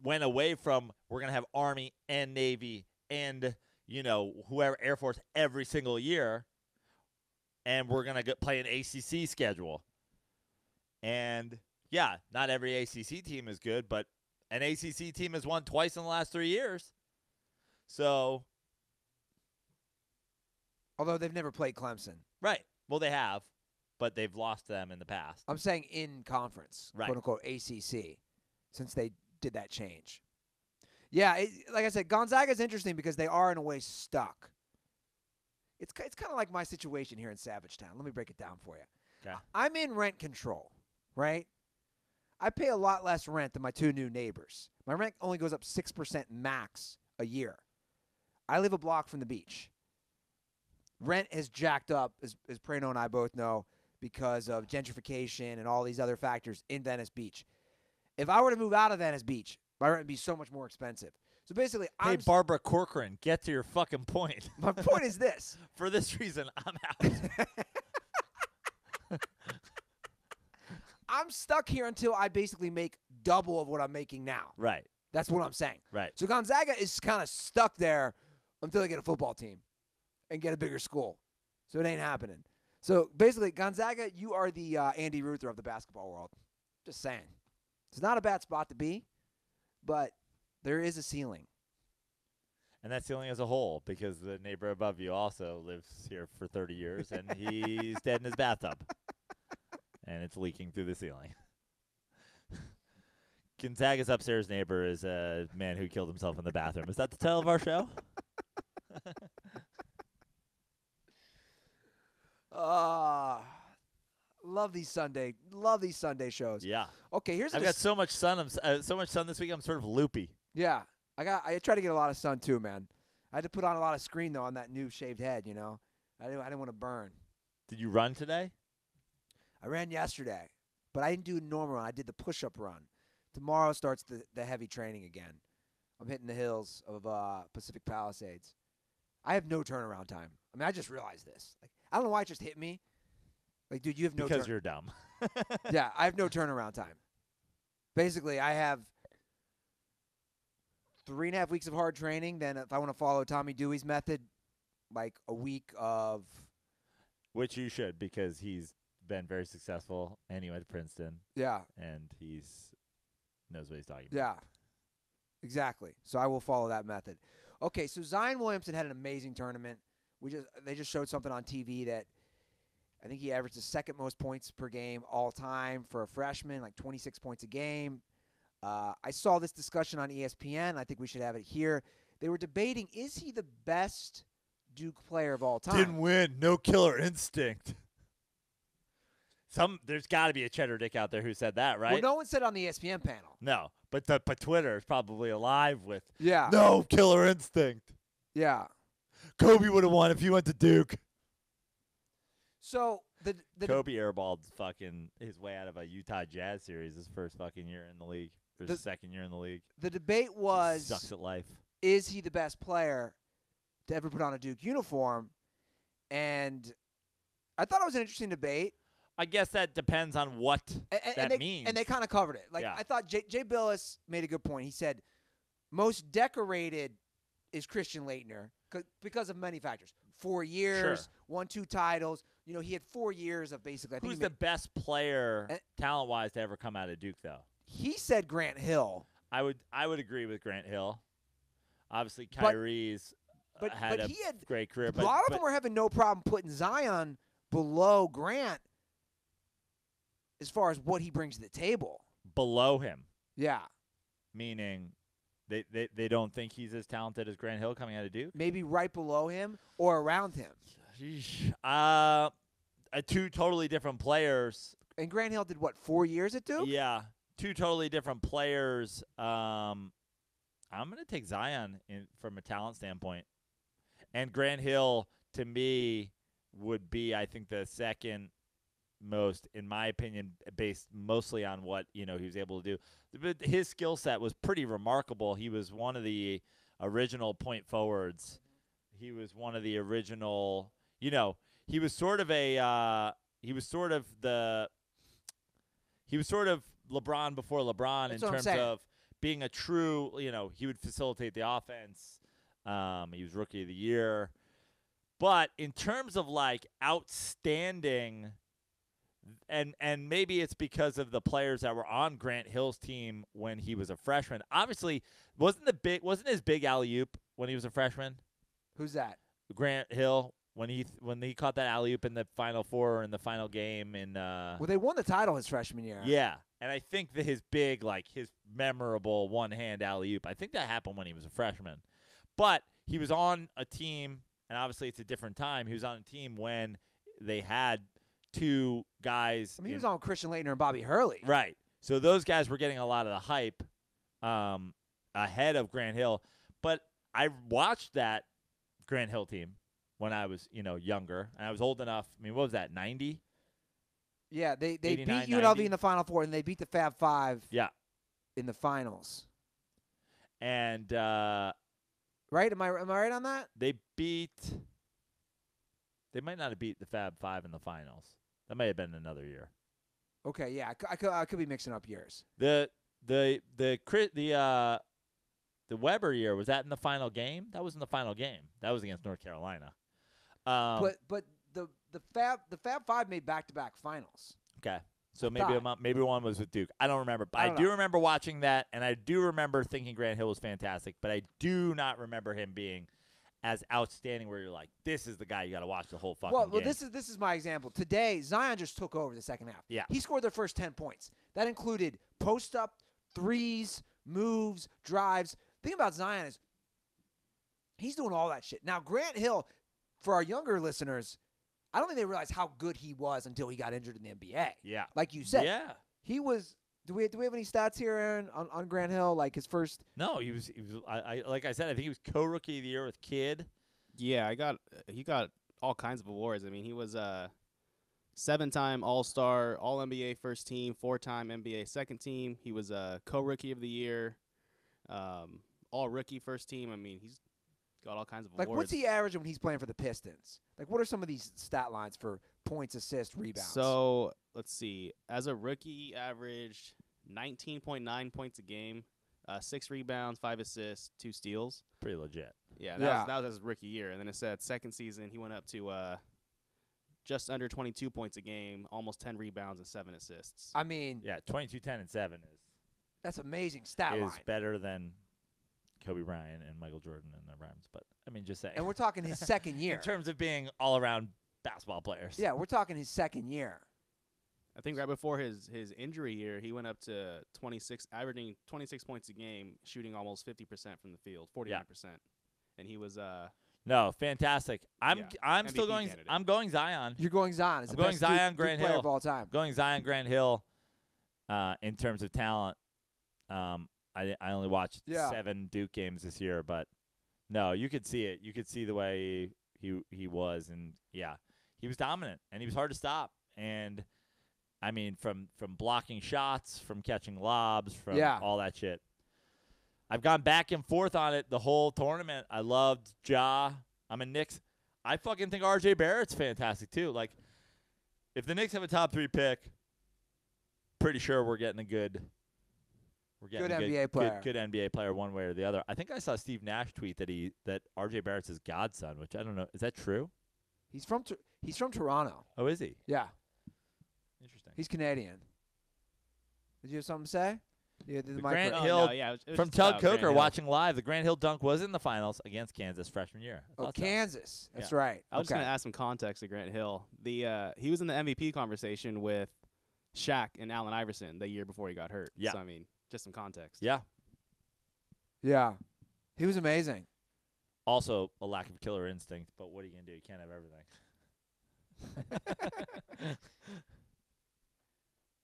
went away from we're going to have Army and Navy and, whoever, Air Force every single year, and we're going to play an ACC schedule. And, yeah, not every ACC team is good, but an ACC team has won twice in the last 3 years. So, although they've never played Clemson. right. Well, they have, but they've lost to them in the past. I'm saying in conference, right. quote-unquote ACC, since they did that change. Yeah, like I said, Gonzaga's interesting because they are, in a way, stuck. It's kind of like my situation here in Savagetown. Let me break it down for you. Okay. I'm in rent control, right? I pay a lot less rent than my 2 new neighbors. My rent only goes up 6% max a year. I live a block from the beach. Rent has jacked up, as Praino and I both know, because of gentrification and all these other factors in Venice Beach. If I were to move out of Venice Beach, my rent would be so much more expensive. So basically, hey, Barbara Corcoran, get to your fucking point. My point is this. For this reason, I'm out. I'm stuck here until I basically make double of what I'm making now. Right. That's what I'm saying. Right. So Gonzaga is kind of stuck there until they get a football team and get a bigger school. So it ain't happening. So basically, Gonzaga, you are the Andy Ruther of the basketball world. Just saying. It's not a bad spot to be, but there is a ceiling. And that ceiling as a whole, because the neighbor above you also lives here for 30 years, and he's dead in his bathtub. And it's leaking through the ceiling. Gonzaga's upstairs neighbor is a man who killed himself in the bathroom. Is that the title of our show? Love these Sunday shows. Yeah. Okay, here's I've got so much sun. So much sun this week. I'm sort of loopy. Yeah, I try to get a lot of sun too, man. I had to put on a lot of screen though on that new shaved head. I didn't want to burn. Did you run today? I ran yesterday, but I didn't do a normal run. I did the push-up run. Tomorrow starts the heavy training again. I'm hitting the hills of Pacific Palisades. I have no turnaround time. I mean, I just realized this. Like, I don't know why it just hit me. Like, dude, you have no because you're dumb. Yeah, I have no turnaround time. Basically, I have 3.5 weeks of hard training. Then if I want to follow Tommy Dewey's method, like a week of. Which you should, because he's been very successful and he went to Princeton. Yeah. And knows what he's talking about. Yeah. Exactly. So I will follow that method. Okay, so Zion Williamson had an amazing tournament. They just showed something on TV that I think he averaged the second most points per game all time for a freshman, like 26 points a game. I saw this discussion on ESPN. I think we should have it here. They were debating, is he the best Duke player of all time? Didn't win. No killer instinct. There's got to be a cheddar dick out there who said that, right? Well, no one said on the ESPN panel. No, but Twitter is probably alive with Yeah. no killer instinct. Yeah. Kobe would have won if he went to Duke. So the Kobe airballed fucking his way out of a Utah Jazz series his first fucking year in the league. Or his second year in the league. The debate was, he sucks at life. Is he the best player to ever put on a Duke uniform? And I thought it was an interesting debate. I guess that depends on what that means. And they kind of covered it. Like Yeah. I thought Jay Billis made a good point. He said most decorated is Christian Laettner because of many factors. 4 years, Sure. won 2 titles. You know, he had 4 years of basically. I think Who's the best player talent-wise to ever come out of Duke, though? He said Grant Hill. I would agree with Grant Hill. Obviously, Kyrie's had a great career. A lot of them were having no problem putting Zion below Grant as far as what he brings to the table. Below him. Yeah. Meaning they don't think he's as talented as Grant Hill coming out of Duke? Maybe right below him or around him. Two totally different players. And Grant Hill did, what, 4 years at Duke? Yeah. Two totally different players. I'm going to take Zion from a talent standpoint. And Grant Hill, to me, would be, I think, the second most, in my opinion, based mostly on what he was able to do. But his skill set was pretty remarkable. He was one of the original point forwards. He was one of the original. He was sort of LeBron before LeBron. That's in terms of being a true. He would facilitate the offense. He was Rookie of the Year. But in terms of like outstanding. And maybe it's because of the players that were on Grant Hill's team when he was a freshman. Obviously, wasn't his big alley-oop when he was a freshman? Who's that? Grant Hill when he caught that alley-oop in the Final Four or in the final game in Well, they won the title his freshman year. Yeah. And I think that his memorable one-hand alley-oop, I think that happened when he was a freshman. But he was on a team, and obviously it's a different time. He was on a team when they had two guys. I mean, he was on Christian Laettner and Bobby Hurley. Right. So those guys were getting a lot of the hype ahead of Grant Hill. But I watched that Grant Hill team when I was, younger. And I was old enough. I mean, what was that, 90? Yeah, they beat 89, UNLV 90? in the Final Four, and they beat the Fab Five in the finals. And right? Am I right on that? They might not have beat the Fab Five in the finals. That may have been another year. Okay, yeah, I could be mixing up years. The Weber year, was that in the final game? That was in the final game. That was against North Carolina. But the Fab Five made back-to-back finals. Okay, so maybe one was with Duke. I don't remember. But I don't do know. remember watching that, and I do remember thinking Grant Hill was fantastic. But I do not remember him being as outstanding where you're like, this is the guy you got to watch the whole fucking game. Well, this is my example. Today, Zion just took over the second half. Yeah. He scored their first 10 points. That included post-up, threes, moves, drives. The thing about Zion is he's doing all that shit. Now, Grant Hill, for our younger listeners, I don't think they realize how good he was until he got injured in the NBA. Yeah. Like you said. Yeah. He was – do we have any stats here, Aaron, on Grant Hill, like his first – No, he was like I said, I think he was co-rookie of the year with Kidd. Yeah, he got all kinds of awards. I mean, he was 7-time All-Star, All-NBA first team, 4-time NBA second team. He was co-rookie of the year, All-Rookie first team. I mean, he's got all kinds of awards. Like, what's he averaging when he's playing for the Pistons? Like, what are some of these stat lines for points, assists, rebounds? So, let's see. As a rookie, he averaged 19.9 points a game, 6 rebounds, 5 assists, 2 steals. Pretty legit. Yeah, that was his rookie year. And then it said second season, he went up to just under 22 points a game, almost 10 rebounds and 7 assists. I mean, Yeah, 22, 10, and 7 that's amazing stat is line. better than Kobe Bryant and Michael Jordan and the Rams. But, I mean, just saying. And we're talking his second year. In terms of being all-around basketball players. Yeah, we're talking his second year. I think right before his injury year, he went up to 26, averaging 26 points a game, shooting almost 50% from the field, 49%. And he was No, fantastic. I'm still MVP going. candidate. I'm going Zion. You're going Zion. It's I'm the going best Zion, Duke Grant player Hill. of all time. Going Zion, Grant Hill. In terms of talent, I only watched 7 Duke games this year, but no, you could see it. You could see the way he was, and yeah, he was dominant, and he was hard to stop. And I mean, from blocking shots, from catching lobs, from all that shit. I've gone back and forth on it the whole tournament. I loved Ja. I'm a Knicks. I fucking think R.J. Barrett's fantastic too. Like, if the Knicks have a top 3 pick, pretty sure we're getting a good NBA player. Good NBA player one way or the other. I think I saw Steve Nash tweet that R.J. Barrett's his godson, which I don't know. Is that true? He's from Toronto. Oh, is he? Yeah. Interesting. He's Canadian. Did you have something to say? Yeah, The Grant Hill from Tug Coker watching live. The Grant Hill dunk was in the finals against Kansas freshman year. Kansas. That's right. I was just going to add some context to Grant Hill. He was in the MVP conversation with Shaq and Allen Iverson the year before he got hurt. Yeah. So, I mean, just some context. Yeah. Yeah. He was amazing. Also, a lack of killer instinct, but what are you going to do? You can't have everything.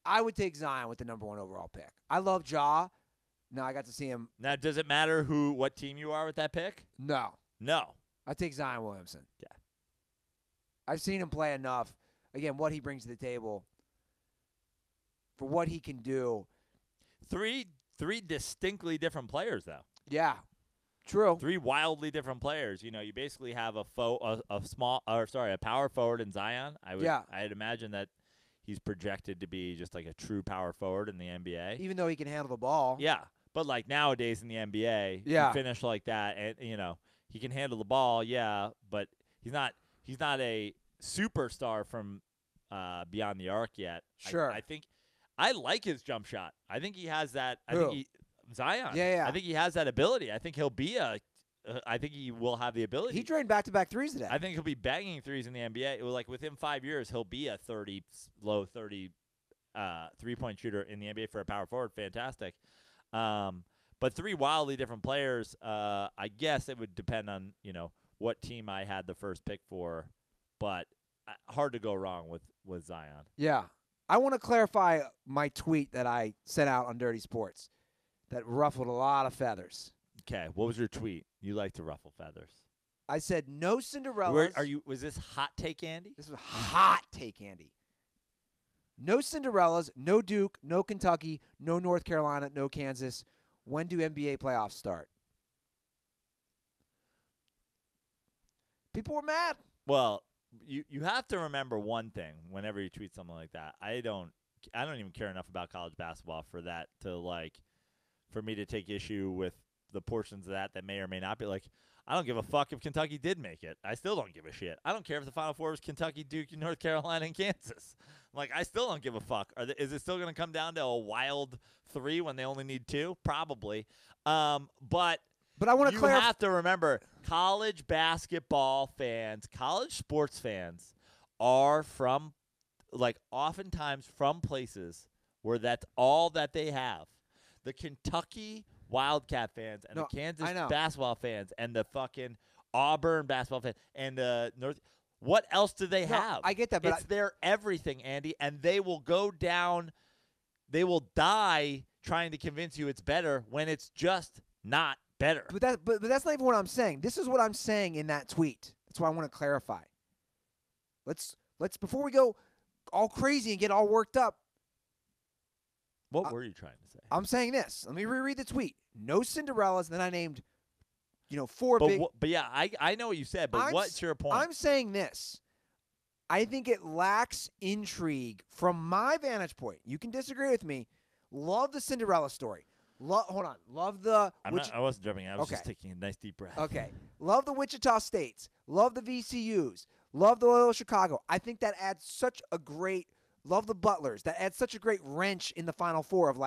I would take Zion with the number 1 overall pick. I love Ja. No, I got to see him. Now, does it matter what team you are with that pick? No. No. I take Zion Williamson. Yeah. I've seen him play enough. Again, what he brings to the table, for what he can do. Three distinctly different players, though. Yeah. True. 3 wildly different players. You know, you basically have a power forward in Zion. I'd imagine that he's projected to be just like a true power forward in the NBA. Even though he can handle the ball. Yeah. But like nowadays in the NBA, you finish like that and he can handle the ball, but he's not a superstar from beyond the arc yet. Sure. I think I like his jump shot. I think he has that. Zion. Yeah. I think he has that ability. I think he'll be I think he will have the ability. He drained back-to-back threes today. I think he'll be banging threes in the NBA. Like within 5 years, he'll be a low 30 3-point shooter in the NBA for a power forward. Fantastic. But 3 wildly different players. I guess it would depend on what team I had the first pick for, but hard to go wrong with Zion. Yeah. I want to clarify my tweet that I sent out on Dirty Sports that ruffled a lot of feathers. Okay, what was your tweet? You like to ruffle feathers. I said no Cinderellas. Was this hot take, Andy? This was hot take, Andy. No Cinderellas, no Duke, no Kentucky, no North Carolina, no Kansas. When do NBA playoffs start? People were mad. Well, you have to remember one thing whenever you tweet something like that. I don't even care enough about college basketball for that for me to take issue with the portions of that may or may not be like. I don't give a fuck if Kentucky did make it. I still don't give a shit. I don't care if the Final Four was Kentucky, Duke, North Carolina, and Kansas. I still don't give a fuck. Is it still going to come down to a wild 3 when they only need 2? Probably. But I want to clarify. You have to remember, college basketball fans, college sports fans are from, oftentimes from places where that's all that they have. The Kentucky Wildcat fans and the Kansas basketball fans and the fucking Auburn basketball fans and the North. What else do they have? I get that, but it's their everything, Andy, and they will go down. They will die trying to convince you it's better when it's just not better. But that's not even what I'm saying. This is what I'm saying in that tweet. That's why I want to clarify. Let's before we go all crazy and get all worked up. What were you trying to say? I'm saying this. Let me reread the tweet. No Cinderellas. And then I named, 4 big. But yeah, I know what you said. But what's your point? I'm saying this. I think it lacks intrigue from my vantage point. You can disagree with me. Love the Cinderella story. Hold on. Love the. I wasn't jumping. I was just taking a nice deep breath. Okay. Love the Wichita States. Love the VCUs. Love the Loyola Chicago. I think that adds such a great. Love the Butlers. That adds such a great wrench in the Final Four of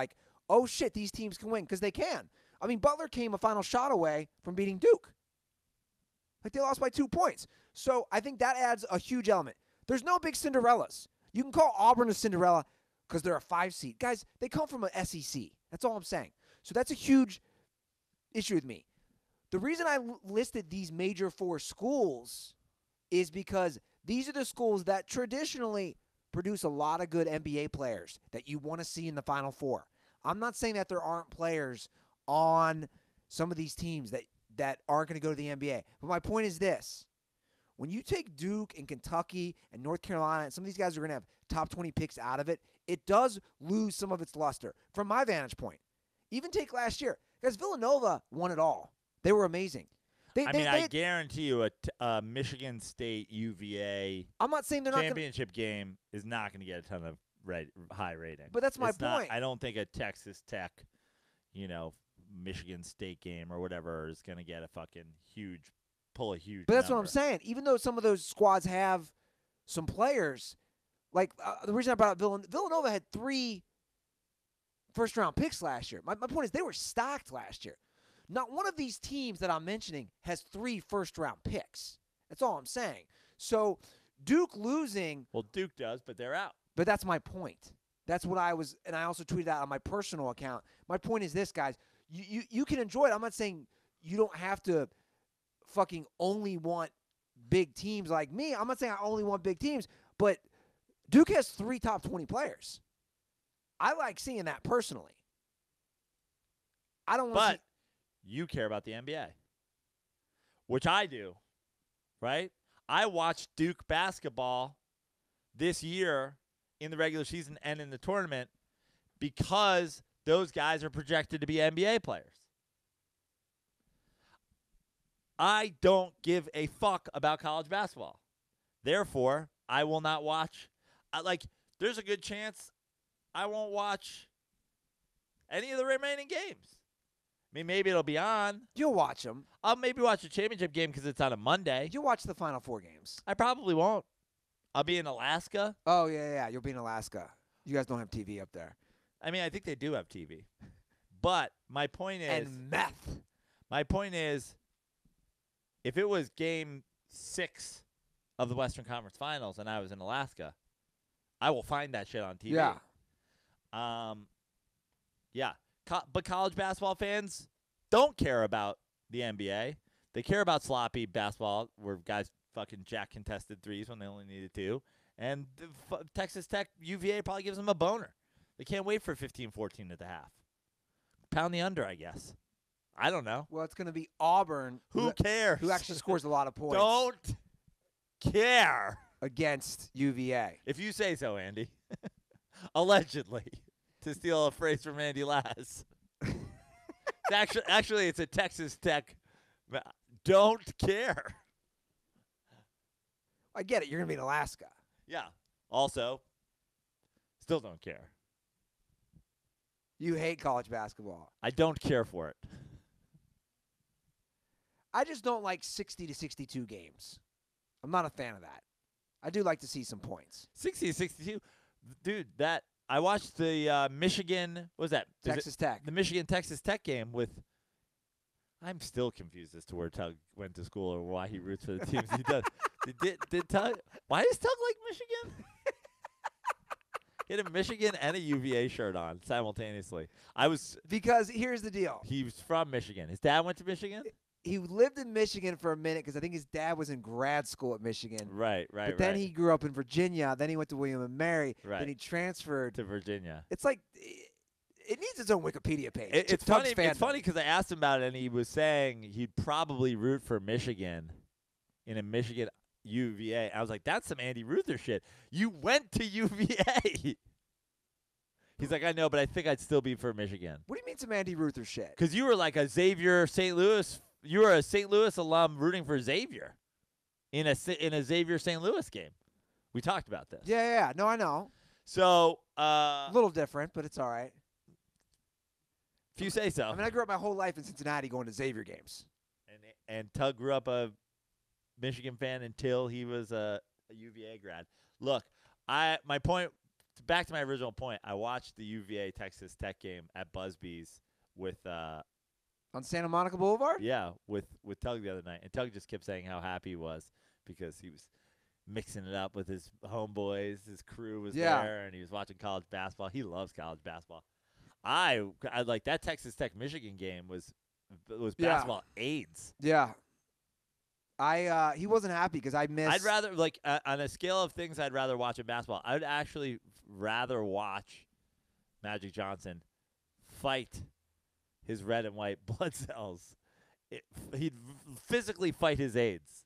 oh shit, these teams can win because they can. I mean, Butler came a final shot away from beating Duke. They lost by 2 points. So I think that adds a huge element. There's no big Cinderellas. You can call Auburn a Cinderella because they're a 5 seed. Guys, they come from an SEC. That's all I'm saying. So that's a huge issue with me. The reason I listed these major 4 schools is because these are the schools that traditionally produce a lot of good NBA players that you want to see in the Final Four. I'm not saying that there aren't players on some of these teams that aren't going to go to the NBA. But my point is this. When you take Duke and Kentucky and North Carolina, and some of these guys are going to have top 20 picks out of it, it does lose some of its luster from my vantage point. Even take last year. Guys, Villanova won it all. They were amazing. I guarantee you a Michigan State UVA I'm not saying they're not going to. championship game is not going to get a ton of high rating. But that's my It's not- point. I don't think a Texas Tech, Michigan State game or whatever is going to get a fucking pull a huge. But that's what I'm number. saying. Even though some of those squads have some players, like the reason I brought up Villanova had 3 first-round picks last year. My point is they were stacked last year. Not one of these teams that I'm mentioning has 3 first-round picks. That's all I'm saying. So Duke losing. Well, Duke does, but they're out. But that's my point. That's what I was, and I also tweeted out on my personal account. My point is this, guys. You can enjoy it. I'm not saying you don't have to fucking only want big teams like me. I'm not saying I only want big teams, but Duke has 3 top 20 players. I like seeing that personally. I don't want But you care about the NBA, which I do, right? I watched Duke basketball this year in the regular season and in the tournament because those guys are projected to be NBA players. I don't give a fuck about college basketball. Therefore, I will not watch. There's a good chance I won't watch any of the remaining games. I mean, maybe it'll be on. You'll watch them. I'll maybe watch a championship game because it's on a Monday. You'll watch the Final Four games. I probably won't. I'll be in Alaska. Oh, yeah. You'll be in Alaska. You guys don't have TV up there. I mean, I think they do have TV. But my point is. And meth. My point is, if it was game 6 of the Western Conference Finals and I was in Alaska, I will find that shit on TV. Yeah. Yeah. But college basketball fans don't care about the NBA. They care about sloppy basketball where guys fucking jack contested threes when they only needed 2. And Texas Tech, UVA probably gives them a boner. They can't wait for 15-14 at the half. Pound the under, I guess. I don't know. Well, it's going to be Auburn. Who cares? Who actually scores a lot of points. Don't care. Against UVA. If you say so, Andy. Allegedly. To steal a phrase from Andy Lass. Actually, it's a Texas Tech. Don't care. I get it. You're going to be in Alaska. Yeah. Also, still don't care. You hate college basketball. I don't care for it. I just don't like 60 to 62 games. I'm not a fan of that. I do like to see some points. 60 to 62. Dude, I watched the Michigan, what was that? Texas Tech. The Michigan-Texas Tech game with, I'm still confused as to where Tug went to school or why he roots for the teams he does. Did Tug, why does Tug like Michigan? He had a Michigan and a UVA shirt on simultaneously. Because here's the deal. He was from Michigan. His dad went to Michigan? He lived in Michigan for a minute because I think his dad was in grad school at Michigan. Right. But then he grew up in Virginia. Then he went to William and Mary. Right. Then he transferred to Virginia. It's like it needs its own Wikipedia page. It's funny because I asked him about it, and he was saying he'd probably root for Michigan in a Michigan UVA. I was like, that's some Andy Ruther shit. You went to UVA. He's like, I know, but I think I'd still be for Michigan. What do you mean some Andy Ruther shit? Because you were like a Xavier St. Louis. You were a St. Louis alum rooting for Xavier in a Xavier St. Louis game. We talked about this. Yeah. No, I know. So a little different, but it's all right. If you say so. I mean, I grew up my whole life in Cincinnati going to Xavier games. And Tug grew up a Michigan fan until he was a UVA grad. Look, my point, back to my original point, I watched the UVA Texas Tech game at Busby's with on Santa Monica Boulevard? Yeah, with Tug the other night. And Tug just kept saying how happy he was because he was mixing it up with his homeboys. His crew was there, and he was watching college basketball. He loves college basketball. I like that Texas Tech Michigan game was basketball AIDS. Yeah. He wasn't happy because I missed. I'd rather on a scale of things I'd rather watch in basketball. I would actually rather watch Magic Johnson fight his red and white blood cells. He'd physically fight his AIDS.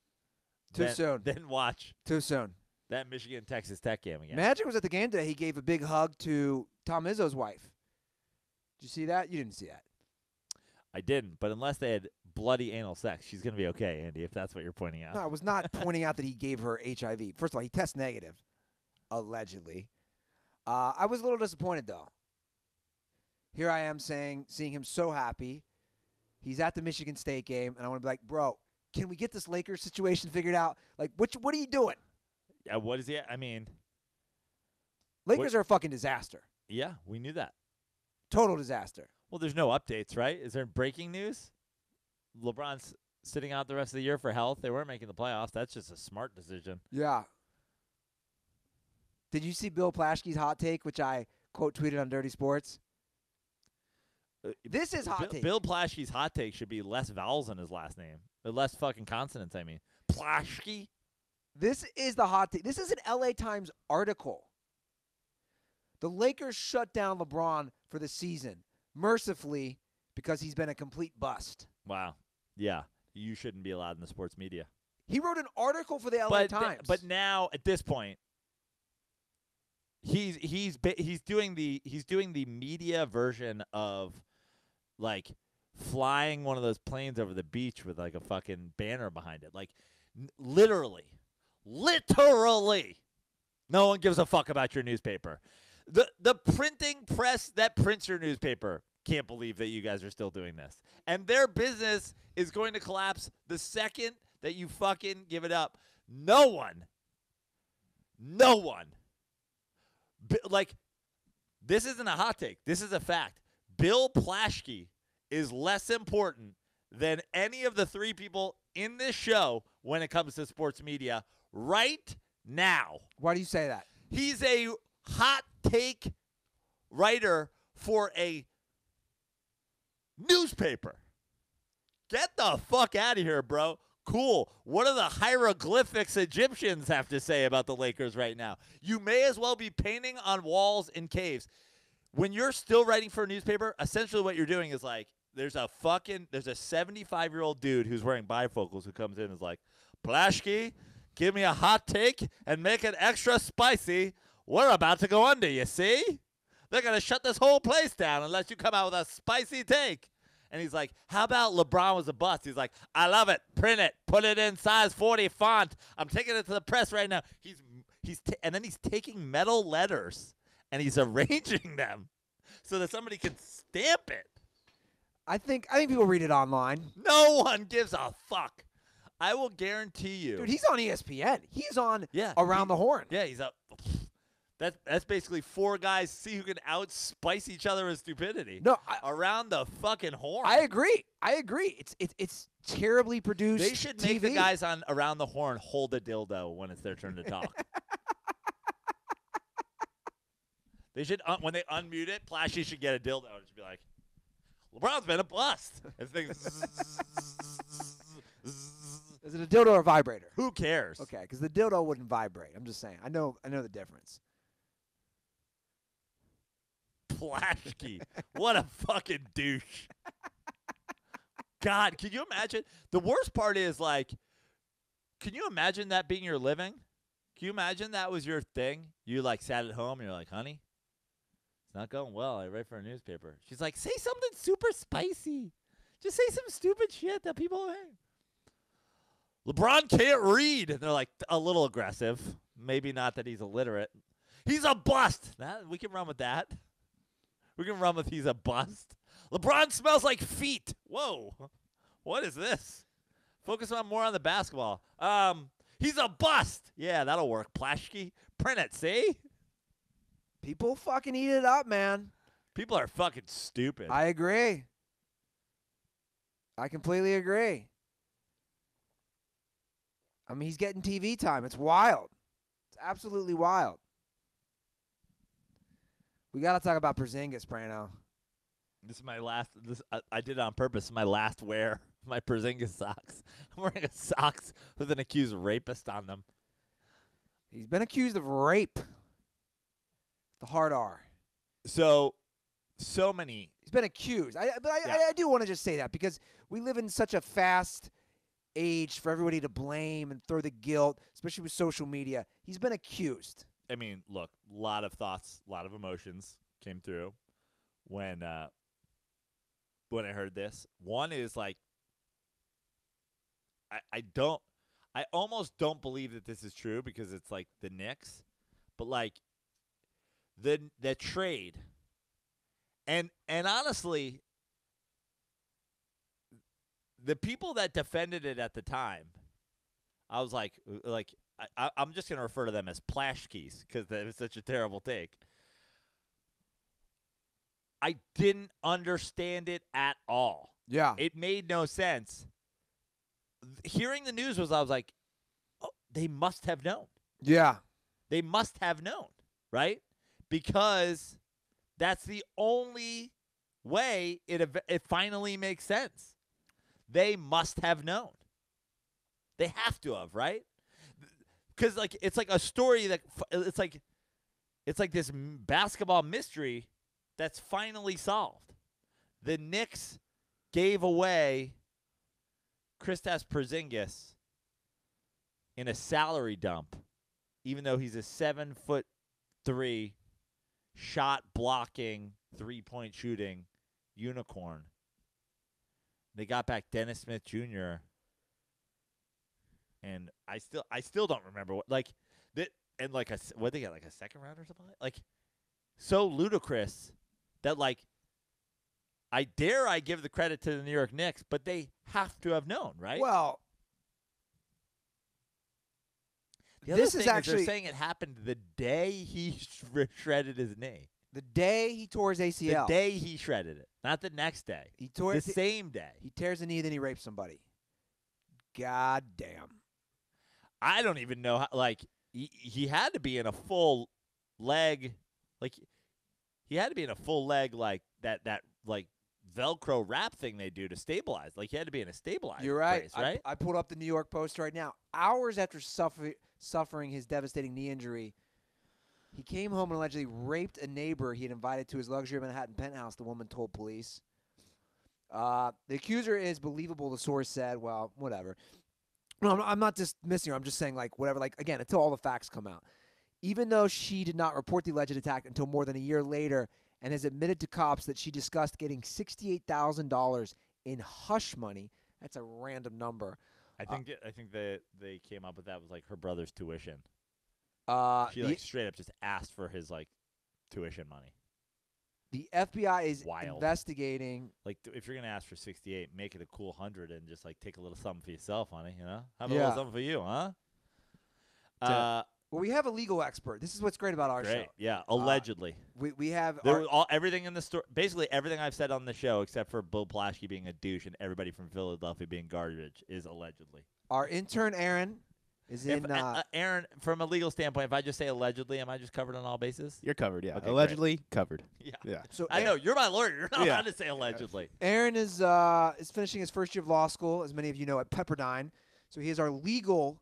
Too soon. Then watch. Too soon. That Michigan Texas Tech game again. Magic was at the game today. He gave a big hug to Tom Izzo's wife. Did you see that? You didn't see that. I didn't, but unless they had bloody anal sex. She's going to be okay, Andy, if that's what you're pointing out. No, I was not pointing out that he gave her HIV. First of all, he tests negative, allegedly. I was a little disappointed, though. Here I am seeing him so happy. He's at the Michigan State game, and I want to be like, bro, can we get this Lakers situation figured out? Like, what are you doing? Yeah, what is he? I mean, Lakers are a fucking disaster. yeah, we knew that. Total disaster. Well, there's no updates, right? Is there breaking news? LeBron's sitting out the rest of the year for health. They weren't making the playoffs. That's just a smart decision. Yeah. Did you see Bill Plaschke's hot take, which I quote tweeted on Dirty Sports? This is hot take. Bill Plaschke's hot take should be less vowels in his last name. Or less fucking consonants, I mean. Plaschke? This is the hot take. This is an LA Times article. The Lakers shut down LeBron for the season, mercifully, because he's been a complete bust. Wow. Yeah. You shouldn't be allowed in the sports media. He wrote an article for the LA Times. But now, at this point, he's doing the media version of like flying one of those planes over the beach with like a fucking banner behind it. Like literally, no one gives a fuck about your newspaper. The printing press that prints your newspaper can't believe that you guys are still doing this, and their business is going to collapse the second that you fucking give it up. No one. Like, this isn't a hot take. This is a fact. Bill Plaschke is less important than any of the three people in this show when it comes to sports media right now. Why do you say that? He's a hot take writer for a newspaper. Get the fuck out of here, bro. Cool. What do the hieroglyphics Egyptians have to say about the Lakers right now? You may as well be painting on walls in caves. When you're still writing for a newspaper, essentially what you're doing is like, there's a 75-year-old dude who's wearing bifocals who comes in and is like, Plaschke, give me a hot take and make it extra spicy. We're about to go under, you see? They're going to shut this whole place down unless you come out with a spicy take. And he's like, how about LeBron was a bust? He's like, I love it. Print it. Put it in size 40 font. I'm taking it to the press right now. And then he's taking metal letters and he's arranging them so that somebody can stamp it. I think people read it online. No one gives a fuck. I will guarantee you. Dude, he's on ESPN. He's on Around the Horn. Yeah, he's up. That's basically four guys see who can outspice each other with stupidity. No, Around the fucking horn. I agree. It's terribly produced. They should make the guys on Around the Horn hold a dildo when it's their turn to talk. They should when they unmute it, Plaschke should get a dildo and just be like, LeBron's been a bust. And Is it a dildo or a vibrator? Who cares? Okay, because the dildo wouldn't vibrate. I'm just saying. I know the difference. Plaschke. What a fucking douche. God, can you imagine? The worst part is, like, can you imagine that being your living? Can you imagine that was your thing? You, like, sat at home and you're like, honey, it's not going well. I write for a newspaper. She's like, say something super spicy. Just say some stupid shit that people hate. LeBron can't read. And they're like, a little aggressive. Maybe not that he's illiterate. He's a bust. We can run with that. We can run with he's a bust. LeBron smells like feet. Whoa. What is this? Focus more on the basketball. He's a bust. Yeah, that'll work. Plaschke. Print it, see? People fucking eat it up, man. People are fucking stupid. I agree. I completely agree. I mean, he's getting TV time. It's wild. It's absolutely wild. We got to talk about Porzingis, Praino. This is my last. I did it on purpose. This is my last wear. My Porzingis socks. I'm wearing socks with an accused rapist on them. He's been accused of rape. The hard R. So many. He's been accused. I do want to just say that because we live in such a fast age for everybody to blame and throw the guilt, especially with social media. He's been accused. I mean, look, a lot of thoughts, a lot of emotions came through when I heard this. One is like, I almost don't believe that this is true because it's like the Knicks, but like the trade, and honestly, the people that defended it at the time, I was like I'm just gonna refer to them as Plaschkes because that was such a terrible take. I didn't understand it at all. Yeah. It made no sense. Hearing the news I was like, oh, they must have known. Yeah. They must have known, right? Because that's the only way it finally makes sense. They must have known. They have to have, right? Because like it's like a story that it's like this basketball mystery that's finally solved. The Knicks gave away Kristaps Porzingis in a salary dump, even though he's a 7'3" shot blocking 3-point shooting unicorn. They got back Dennis Smith Jr. And I still don't remember what like that and like what they get like a second round or something like so ludicrous that like I give the credit to the New York Knicks, but they have to have known, right? Well, this is actually they're saying it happened the day he shredded his knee. The day he tore his ACL. The day he shredded it, not the next day. He tore the same day. He tears the knee, then he rapes somebody. God damn. I don't even know how. Like he had to be in a full leg, like he had to be in a full leg, like that like Velcro wrap thing they do to stabilize. Like he had to be in a stabilizer. You're right. Brace, right? I pulled up the New York Post right now. Hours after suffering his devastating knee injury, he came home and allegedly raped a neighbor he had invited to his luxury Manhattan penthouse, the woman told police. The accuser is believable, the source said. Well, whatever. No, I'm not dismissing her. I'm just saying, like, whatever. Like, again, until all the facts come out. Even though she did not report the alleged attack until more than a year later and has admitted to cops that she discussed getting $68,000 in hush money. That's a random number. I think they came up with that was like her brother's tuition. She straight up just asked for his like tuition money. The FBI is Wild. investigating. Like, if you're gonna ask for 68, make it a cool 100 and just like take a little something for yourself, honey. You know, have a little something for you, huh? Well, we have a legal expert. This is what's great about our show. Yeah, allegedly. We have everything in the story. Basically, everything I've said on the show, except for Bill Plaschke being a douche and everybody from Philadelphia being garbage, is allegedly. Our intern Aaron is in. Aaron, from a legal standpoint, if I just say allegedly, am I just covered on all bases? You're covered, yeah. Okay, allegedly great. Covered. Yeah. So I know you're my lawyer. You're not allowed to say allegedly. Aaron is finishing his first year of law school, as many of you know, at Pepperdine. So he is our legal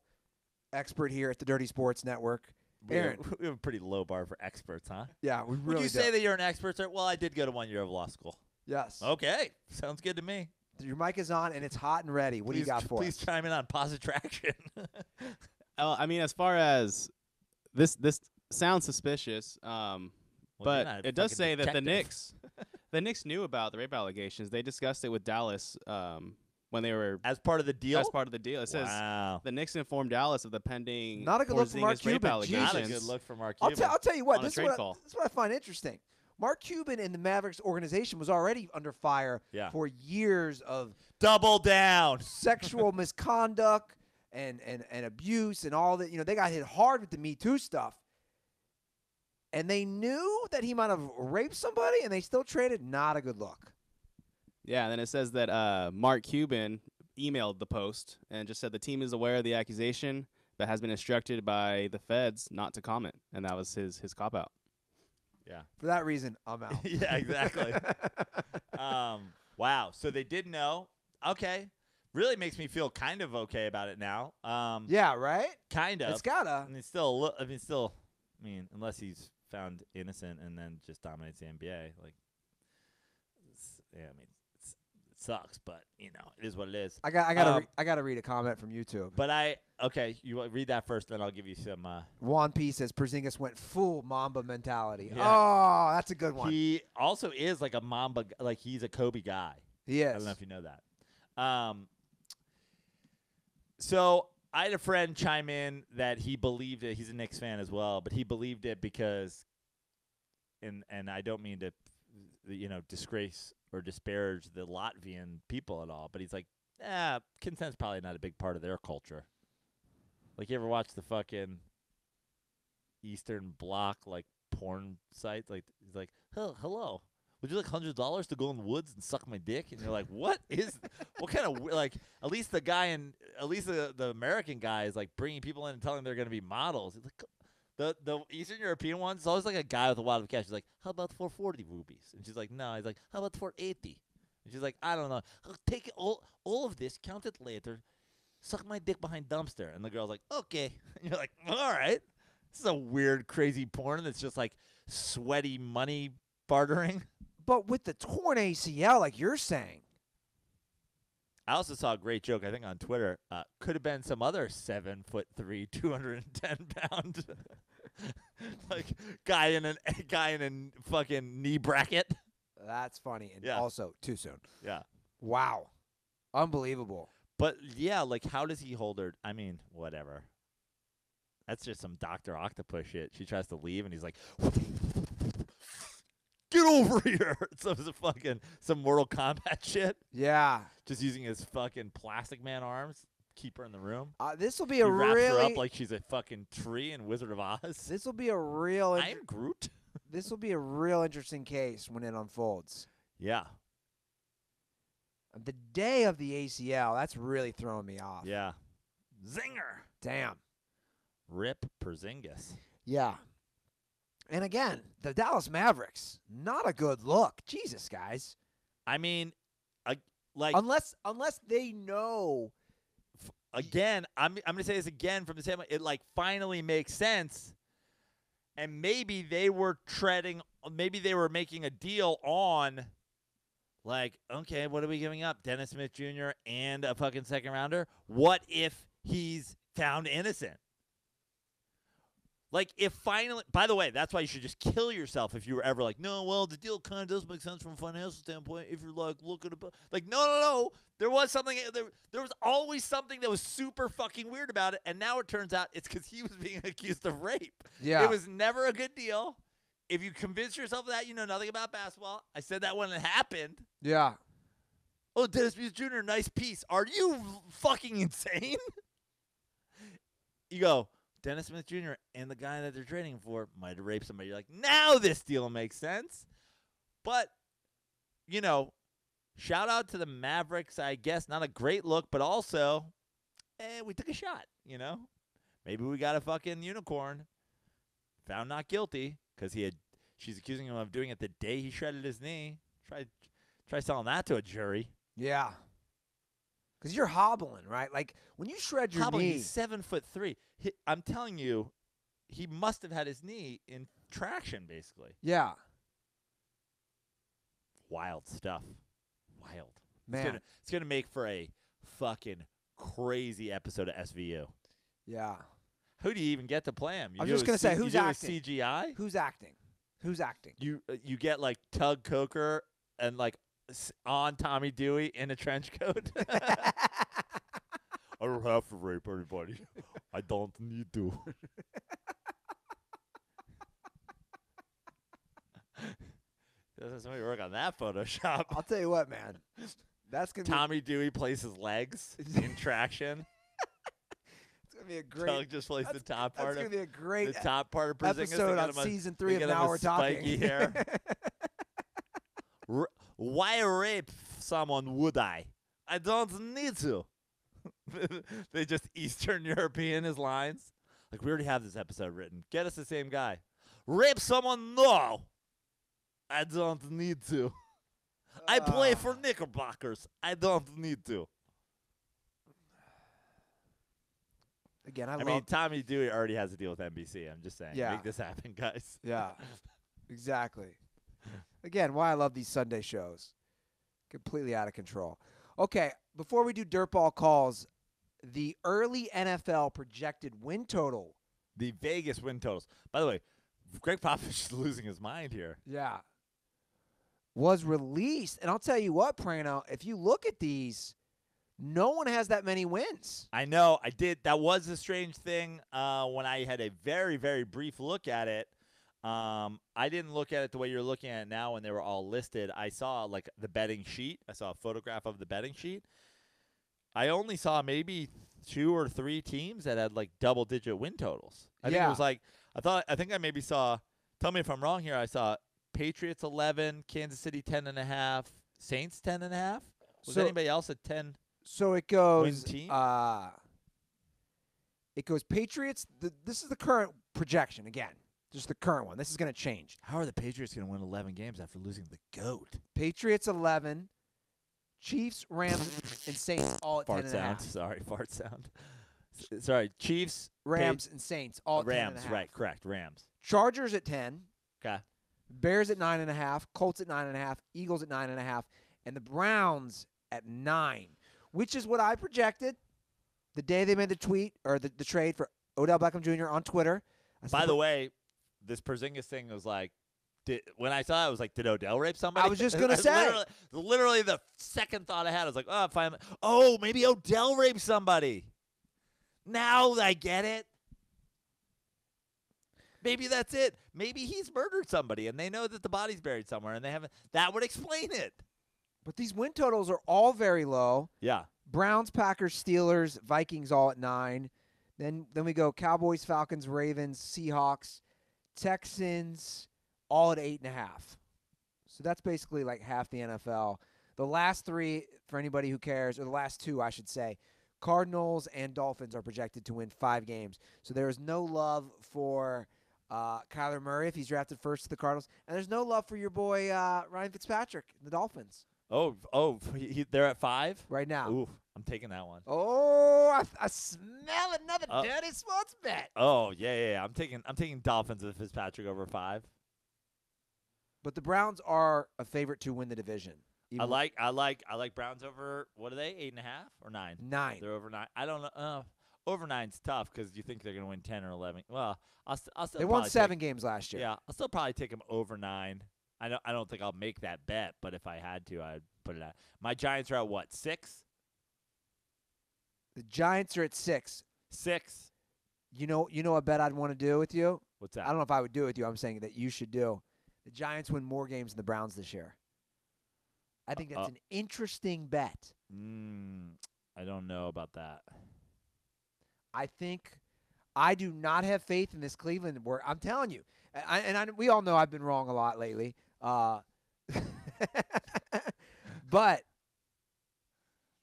expert here at the Dirty Sports Network. Aaron, we have a pretty low bar for experts, huh? Yeah, we really Would you do. say that you're an expert, sir? Well, I did go to 1 year of law school. Yes. Okay. Sounds good to me. Your mic is on, and it's hot and ready. What do you got for us? Please chime in on positive traction. I mean, as far as this sounds suspicious, but it does say that the Knicks knew about the rape allegations. They discussed it with Dallas when they were as part of the deal. As part of the deal, it says the Knicks informed Dallas of the pending not a good look for Mark rape Cuban. allegations. Not a good look for Mark Cuban. I'll tell you what. This is what I find interesting. Mark Cuban and the Mavericks organization was already under fire for years of double down sexual misconduct and abuse and all that. You know, they got hit hard with the Me Too stuff. And they knew that he might have raped somebody, and they still traded. Not a good look. Yeah, and then it says that Mark Cuban emailed the Post and just said the team is aware of the accusation but has been instructed by the feds not to comment. And that was his cop-out. Yeah. For that reason, I'm out. Yeah, exactly. Wow. So they did know. Okay. Really makes me feel kind of okay about it now. Yeah, right? Kind of. It's gotta. I mean, unless he's found innocent and then just dominates the NBA. Like, it sucks, but you know, it is what it is. I gotta read a comment from YouTube. But you read that first, then I'll give you some. Juan P says Porzingis went full Mamba mentality. Yeah. Oh, that's a good one. He also is like a Mamba, like he's a Kobe guy. He is. I don't know if you know that. So I had a friend chime in that he believed it. He's a Knicks fan as well, but he believed it because, and I don't mean to, disgrace or disparage the Latvian people at all, but he's like, consent's probably not a big part of their culture. Like, you ever watch the fucking Eastern Bloc, like, porn sites? Like, he's like, hello. Would you like $100 to go in the woods and suck my dick? And you're like, what kind of, like, at least the American guy is like bringing people in and telling them they're going to be models. He's like, the Eastern European ones, it's always like a guy with a lot of cash. He's like, how about 440 rupees? And she's like, no. He's like, how about 480? And she's like, I don't know. Take it, all of this, count it later. Suck my dick behind dumpster. And the girl's like, okay. And you're like, all right. This is a weird, crazy porn that's just like sweaty money bartering. But with the torn ACL, like you're saying. I also saw a great joke, I think, on Twitter. Could have been some other 7'3", 210-pound like guy in a fucking knee bracket. That's funny, and Yeah. also too soon. Yeah. Wow, unbelievable. But yeah, like, how does he hold her? I mean, whatever. That's just some Dr. Octopus shit. She tries to leave, and he's like, get over here. Some Mortal Kombat shit. Yeah. Just using his fucking Plastic Man arms. Keep her in the room. This will be He a wraps her really. up like she's a fucking tree in Wizard of Oz. This will be a real. I am Groot. This will be a real interesting case when it unfolds. Yeah. The day of the ACL, that's really throwing me off. Yeah. Zinger. Damn. Rip Porzingis. Yeah. And again, the Dallas Mavericks, not a good look. Jesus, guys. I mean, like, Unless they know. again, I'm going to say this again from the same way. It, like, finally makes sense. And maybe they were making a deal on, like, okay, what are we giving up? Dennis Smith Jr. and a fucking second rounder? What if he's found innocent? Like, if finally, by the way, that's why you should just kill yourself if you were ever like, no, well, the deal kind of does make sense from a financial standpoint if you're like, look at it. Like, no. There was something, there was always something that was super fucking weird about it. And now it turns out it's because he was being accused of rape. Yeah. It was never a good deal. If you convince yourself of that, you know nothing about basketball. I said that when it happened. Yeah. Oh, Dennis Smith Jr., nice piece. Are you fucking insane? You go, Dennis Smith Jr. and the guy that they're trading him for might have raped somebody. You're like, now this deal makes sense. But, shout out to the Mavericks, I guess. Not a great look, but also, we took a shot, Maybe we got a fucking unicorn. Found not guilty because she's accusing him of doing it the day he shredded his knee. Try selling that to a jury. Yeah. Because you're hobbling, right? Like, when you shred your Hobbling, knee. he's 7'3". I'm telling you, he must have had his knee in traction, basically. Yeah. Wild stuff. Wild. Man. It's gonna make for a fucking crazy episode of SVU. Yeah. Who do you even get to play him? I was just going to say, who's acting? CGI? Who's acting? Who's acting? You get, like, Tug Coker and, like, on Tommy Dewey in a trench coat. I don't have to rape anybody. I don't need to. Somebody work on that Photoshop. I'll tell you what, man. That's going to be. Tommy Dewey plays his legs in traction. It's going to be a great. Tug just plays the top part. That's going to be a great the top part of Porzingis. episode on season 3 of Now We're Talking. Spiky hair. Why rape someone would I? I don't need to. They just Eastern European his lines. Like, we already have this episode written. Get us the same guy. Rape someone? No. I don't need to. I play for Knickerbockers. I don't need to. Again, I mean, Tommy Dewey already has a deal with NBC. I'm just saying. Yeah. Make this happen, guys. Yeah. Exactly. Again, why I love these Sunday shows. Completely out of control. Okay, before we do dirtball calls, the early NFL projected win total. The Vegas win totals. By the way, Greg Popovich is losing his mind here. Yeah. Was released. And I'll tell you what, Praino, if you look at these, No one has that many wins. I know. I did. That was a strange thing when I had a very, very brief look at it. I didn't look at it the way you're looking at it now when they were all listed. I saw, like, the betting sheet. I saw a photograph of the betting sheet. I only saw maybe 2 or 3 teams that had, like, double-digit win totals. I think it was like I think I maybe saw, tell me if I'm wrong here, I saw Patriots 11, Kansas City 10.5, Saints 10.5. Was anybody else at 10? So it goes team? It goes Patriots. This is the current projection again. Just the current one. This is going to change. How are the Patriots going to win 11 games after losing the GOAT? Patriots 11, Chiefs, Rams, and Saints all at 10.5. Sound. Sorry, fart sound. Sorry, Chiefs, Rams, and Saints all at Rams, 10.5. right, correct, Rams. Chargers at 10. Okay. Bears at 9.5. Colts at 9.5. Eagles at 9.5. And the Browns at 9, which is what I projected the day they made the tweet or the trade for Odell Beckham Jr. on Twitter. By the way, this Porzingis thing was like, when I saw it, I was like, did Odell rape somebody? I was just going to say. Literally the second thought I had, I was like, oh, maybe Odell raped somebody. Now I get it. Maybe that's it. Maybe he's murdered somebody, and they know that the body's buried somewhere, and they haven't. That would explain it. But these win totals are all very low. Yeah. Browns, Packers, Steelers, Vikings all at 9. Then we go Cowboys, Falcons, Ravens, Seahawks, Texans, all at 8.5. So that's basically like half the NFL. The last 3, for anybody who cares, or the last 2, I should say, Cardinals and Dolphins are projected to win 5 games. So there is no love for Kyler Murray if he's drafted first to the Cardinals. And there's no love for your boy Ryan Fitzpatrick, the Dolphins. They're at 5? Right now. Ooh, I'm taking that one. Oh, I smell another dirty sports bet. Oh, yeah. I'm taking Dolphins with Fitzpatrick over 5. But the Browns are a favorite to win the division. I like Browns over, what are they, 8.5 or 9? 9. They're over 9. I don't know. Over 9's tough because you think they're going to win 10 or 11. Well, I'll still they won 7 games last year. Yeah, I'll still probably take them over 9. I don't think I'll make that bet, but if I had to, I'd put it out. My Giants are at what, 6? The Giants are at 6. 6. You know a bet I'd want to do with you? What's that? I don't know if I would do it with you. I'm saying that you should do. The Giants win more games than the Browns this year. I think that's an interesting bet. I don't know about that. I do not have faith in this Cleveland. Where I'm telling you, we all know I've been wrong a lot lately. But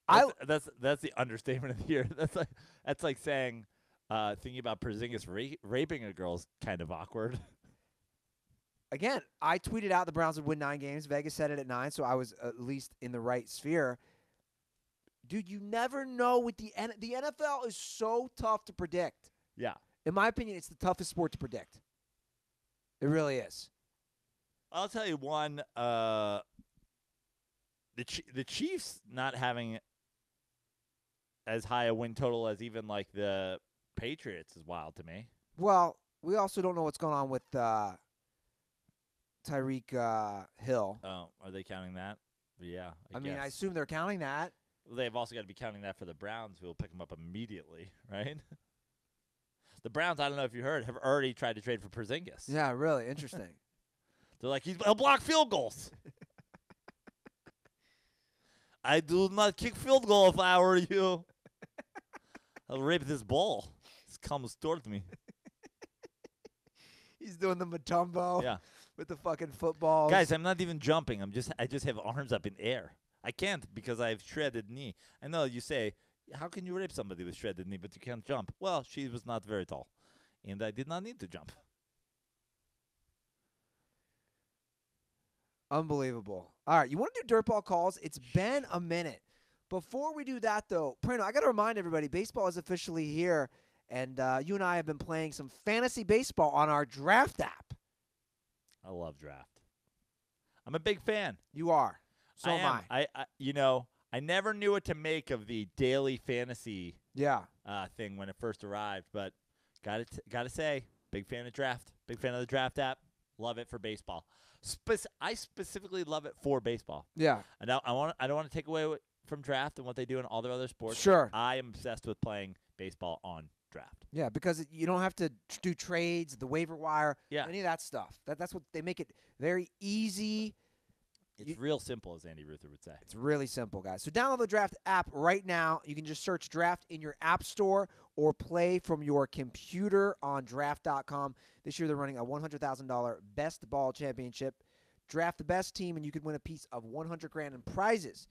that's the understatement of the year. That's like saying thinking about Porzingis raping a girl is kind of awkward. Again, I tweeted out the Browns would win 9 games. Vegas said it at 9, so I was at least in the right sphere. Dude, you never know with the NFL is so tough to predict. Yeah. In my opinion, it's the toughest sport to predict. It really is. I'll tell you one. The Chiefs not having as high a win total as even like the Patriots is wild to me. Well, we also don't know what's going on with Tyreek Hill. Oh, are they counting that? Yeah. I mean, guess. I assume they're counting that. Well, they've also got to be counting that for the Browns, who will pick him up immediately, right? The Browns, I don't know if you heard, have already tried to trade for Porzingis. Yeah, really interesting. They're like, he'll block field goals. I do not kick field goal if I were you. I'll rape this ball. This comes toward me. He's doing the Matumbo. Yeah. With the fucking footballs. Guys, I'm not even jumping. I just have arms up in air. I can't because I have shredded knee. I know you say, how can you rape somebody with shredded knee, but you can't jump? Well, she was not very tall, and I did not need to jump. Unbelievable. All right, you want to do DirtBall calls? It's been a minute. Before we do that, though, Praino, I got to remind everybody, baseball is officially here, and you and I have been playing some fantasy baseball on our draft app. I love draft. I'm a big fan. You are. So am I. I never knew what to make of the daily fantasy thing when it first arrived, but gotta say, big fan of draft. Big fan of the draft app. Love it for baseball. I specifically love it for baseball. Yeah. I don't want to take away from draft and what they do in all their other sports. Sure. I am obsessed with playing baseball on draft. Yeah, because you don't have to do trades, the waiver wire, Yeah. any of that stuff. That's what they make it very easy. It's real simple, as Andy Ruther would say. It's really simple, guys. So download the Draft app right now. You can just search Draft in your app store or play from your computer on draft.com. This year they're running a $100,000 best ball championship. Draft the best team, and you could win a piece of $100,000 in prizes.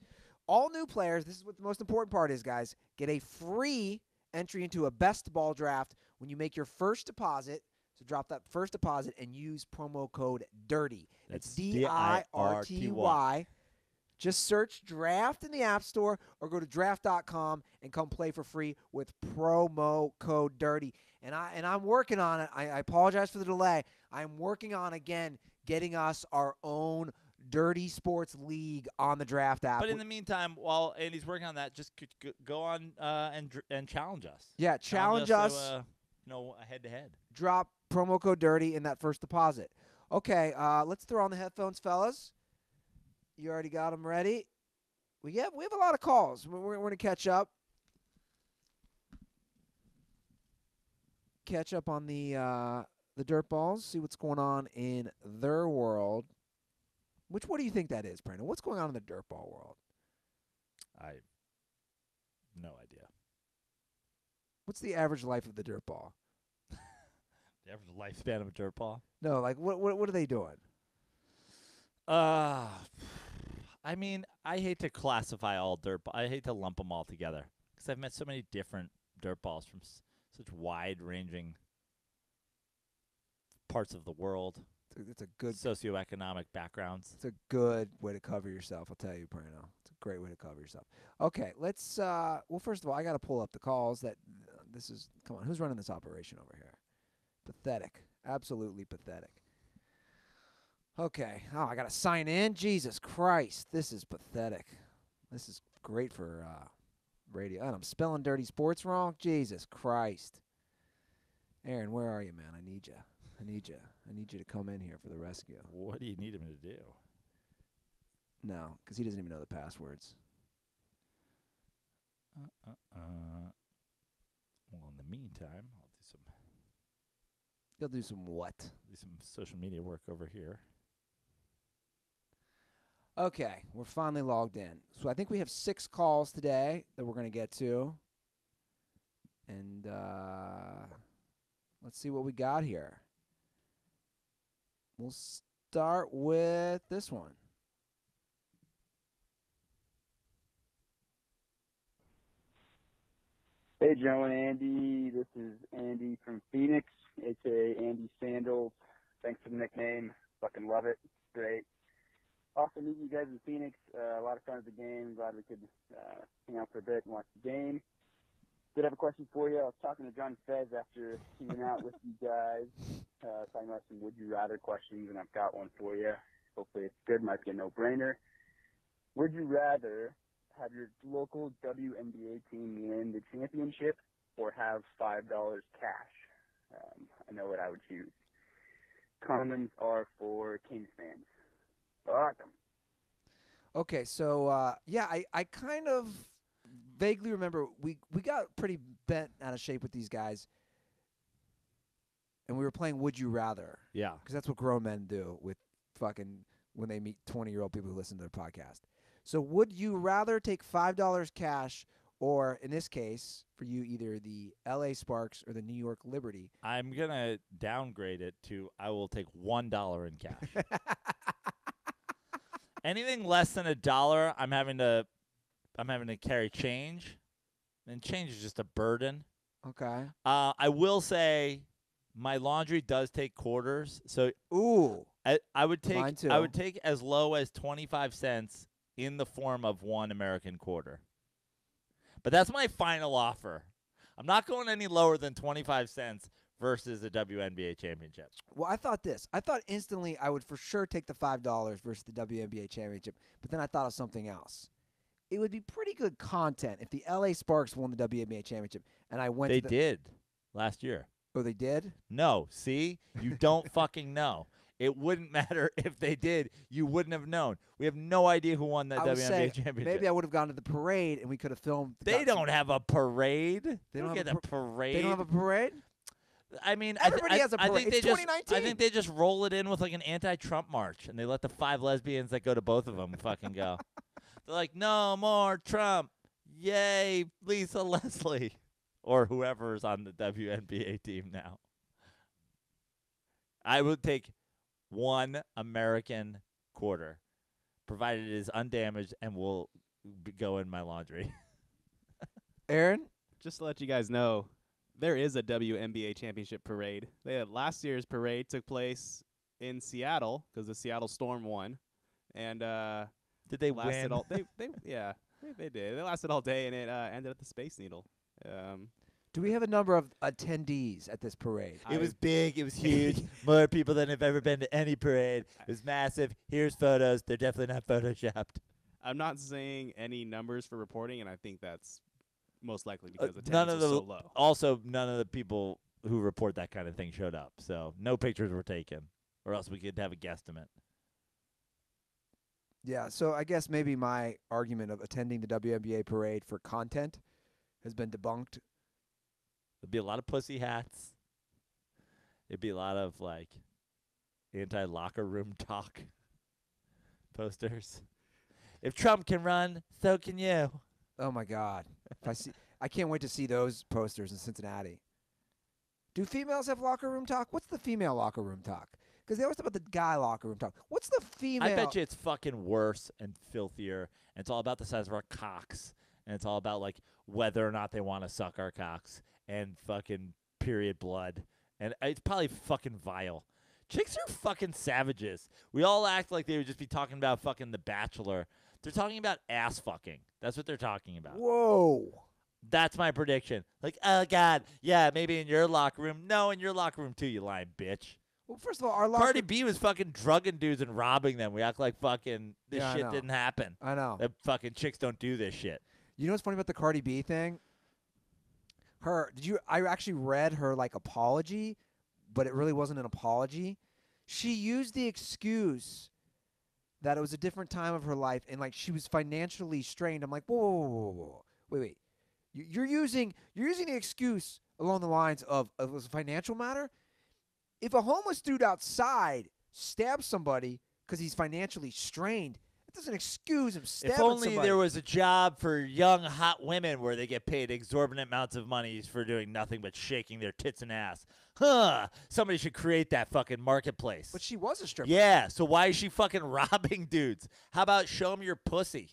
All new players, this is what the most important part is, guys, get a free entry into a best ball draft when you make your first deposit. So drop that first deposit and use promo code DIRTY. That's DIRTY. Just search Draft in the App Store or go to draft.com and come play for free with promo code DIRTY. And I'm working on it. I apologize for the delay. I'm working on, again, getting us our own Dirty Sports League on the Draft app. But in the meantime, while Andy's working on that, just go on and challenge us. Yeah, challenge us. To, head-to-head. Drop promo code DIRTY in that first deposit. Okay, let's throw on the headphones, fellas. You already got them ready? We have a lot of calls. We're going to catch up. Catch up on the dirt balls, see what's going on in their world. What do you think that is, Praino? What's going on in the dirt ball world? I have no idea. What's the average life of the dirt ball? The average lifespan of a dirt ball? No, like what are they doing? I mean, I hate to classify all dirt balls. I hate to lump them all together because I've met so many different dirt balls from such wide-ranging parts of the world. It's a good socioeconomic backgrounds. It's a good way to cover yourself, I'll tell you, Praino. It's a great way to cover yourself. Okay, let's well, first of all, I got to pull up the calls come on, who's running this operation over here? Pathetic. Absolutely pathetic. Okay. Oh, I got to sign in? Jesus Christ. This is pathetic. This is great for radio. And I'm spelling Dirty Sports wrong? Jesus Christ. Aaron, where are you, man? I need you. I need you to come in here for the rescue. What do you need him to do? No, because he doesn't even know the passwords. Well, in the meantime, You'll do some what? Do some social media work over here. Okay, we're finally logged in. So I think we have 6 calls today that we're going to get to. And let's see what we got here. We'll start with this one. Hey, Joe and Andy. This is Andy from Phoenix, a.k.a. Andy Sandals. Thanks for the nickname. Fucking love it. Great. Awesome meeting you guys in Phoenix. A lot of fun at the game. Glad we could hang out for a bit and watch the game. Did have a question for you. I was talking to John Fez after hanging out with you guys, talking about some would you rather questions, and I've got one for you. Hopefully it's good. Might be a no-brainer. Would you rather have your local WNBA team win the championship or have $5 cash? I know what I would choose. Condoms are for Kings fans. Fuck 'em. Okay, so I kind of vaguely remember we got pretty bent out of shape with these guys, and we were playing Would You Rather. Yeah. Because that's what grown men do with fucking when they meet 20-year-old people who listen to their podcast. So would you rather take $5 cash or, in this case, for you, either the L.A. Sparks or the New York Liberty? I'm going to downgrade it to I will take $1 in cash. Anything less than $1, I'm having to carry change, and change is just a burden. Okay. I will say my laundry does take quarters, so I would take mine too. I would take as low as 25 cents in the form of 1 American quarter. But that's my final offer. I'm not going any lower than 25 cents versus the WNBA championship. Well, I thought this. I thought instantly I would for sure take the $5 versus the WNBA championship, but then I thought of something else. It would be pretty good content if the LA Sparks won the WNBA championship and I went They to did last year. Oh, they did? No, see? You don't fucking know. It wouldn't matter if they did. You wouldn't have known. We have no idea who won that I would WNBA say, championship. maybe I would have gone to the parade and we could have filmed. They don't have a parade. They don't don't have get a a parade. They don't have a parade. I mean, Everybody has a I parade. think It's they 2019. I think they just roll it in with like an anti-Trump march, and they let the 5 lesbians that go to both of them fucking go. They're like, no more Trump. Yay, Lisa Leslie. Or whoever's on the WNBA team now. I would take 1 American quarter, provided it is undamaged and will go in my laundry. Aaron? Just to let you guys know, there is a WNBA championship parade. They had last year's parade took place in Seattle because the Seattle Storm won, and Did they lasted win? all they did. They lasted all day, and it ended at the Space Needle. Do we have a number of attendees at this parade? It was big. It was huge. More people than have ever been to any parade. It was massive. Here's photos. They're definitely not photoshopped. I'm not saying any numbers for reporting, and I think that's most likely because attendance None of was the so low. Also, none of the people who report that kind of thing showed up. So no pictures were taken, or else we could have a guesstimate. Yeah, so I guess maybe my argument of attending the WNBA parade for content has been debunked. There'd be a lot of pussy hats. It'd be a lot of like anti-locker room talk posters. If Trump can run, so can you. Oh my God! I can't wait to see those posters in Cincinnati. Do females have locker room talk? What's the female locker room talk? Because they always talk about the guy locker room talk. What's the female? I bet you it's fucking worse and filthier. And it's all about the size of our cocks. And it's all about like whether or not they want to suck our cocks and fucking period blood. And it's probably fucking vile. Chicks are fucking savages. We all act like they would just be talking about fucking The Bachelor. They're talking about ass fucking. That's what they're talking about. Whoa. That's my prediction. Like, oh, God, yeah, maybe in your locker room. No, in your locker room, too, you lying bitch. Well, first of all, our locker Cardi B was fucking drugging dudes and robbing them. We act like fucking this Yeah, I shit know. didn't happen. I know. That fucking chicks don't do this shit. You know what's funny about the Cardi B thing? I actually read her like apology, but it really wasn't an apology. She used the excuse that it was a different time of her life and like she was financially strained. I'm like, whoa. Wait. You're using the excuse along the lines of it was a financial matter. If a homeless dude outside stabs somebody because he's financially strained, it doesn't excuse him stabbing If only somebody. there was a job for young, hot women where they get paid exorbitant amounts of money for doing nothing but shaking their tits and ass. Huh. Somebody should create that fucking marketplace. But she was a stripper. Yeah, so why is she fucking robbing dudes? How about show them your pussy?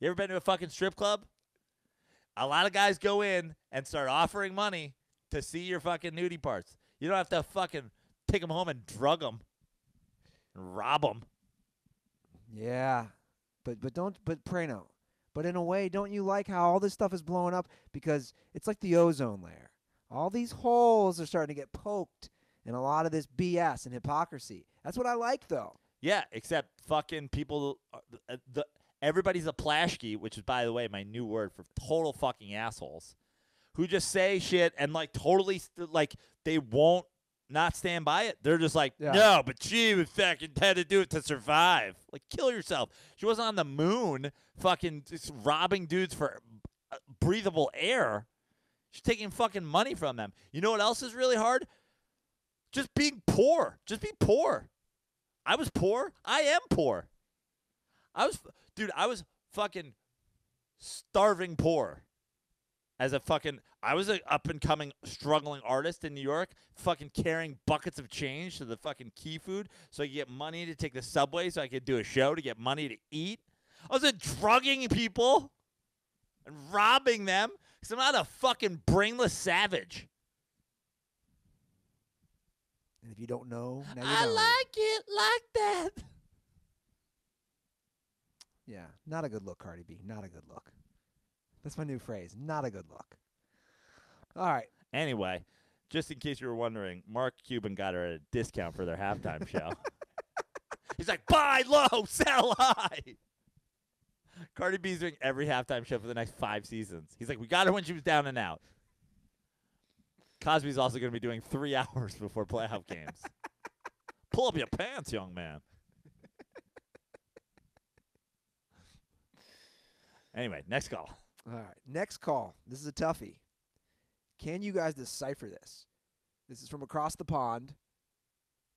You ever been to a fucking strip club? A lot of guys go in and start offering money to see your fucking nudie parts. You don't have to fucking take them home and drug them and rob them. Yeah, but Praino. But in a way, don't you like how all this stuff is blowing up? Because it's like the ozone layer. All these holes are starting to get poked in a lot of this BS and hypocrisy. That's what I like, though. Yeah, except fucking people. Everybody's a Plaschke, which is, by the way, my new word for total fucking assholes, who just say shit and like totally like they won't not stand by it. They're just like, Yeah. no, but she was fucking had to do it to survive. Like, kill yourself. She wasn't on the moon fucking just robbing dudes for breathable air. She's taking fucking money from them. You know what else is really hard? Just being poor. Just be poor. I was poor. I am poor. I was fucking starving poor. I was an up-and-coming struggling artist in New York, fucking carrying buckets of change to the fucking Key Food so I could get money to take the subway so I could do a show to get money to eat. I was drugging people and robbing them because I'm not a fucking brainless savage. And if you don't know, now you I know. like it like that. Yeah, not a good look, Cardi B. Not a good look. That's my new phrase. Not a good look. All right. Anyway, just in case you were wondering, Mark Cuban got her at a discount for their halftime show. He's like, buy low, sell high. Cardi B's doing every halftime show for the next 5 seasons. He's like, we got her when she was down and out. Cosby's also going to be doing 3 hours before playoff games. Pull up your pants, young man. Anyway, next call. All right, next call. This is a toughie. Can you guys decipher this? This is from across the pond.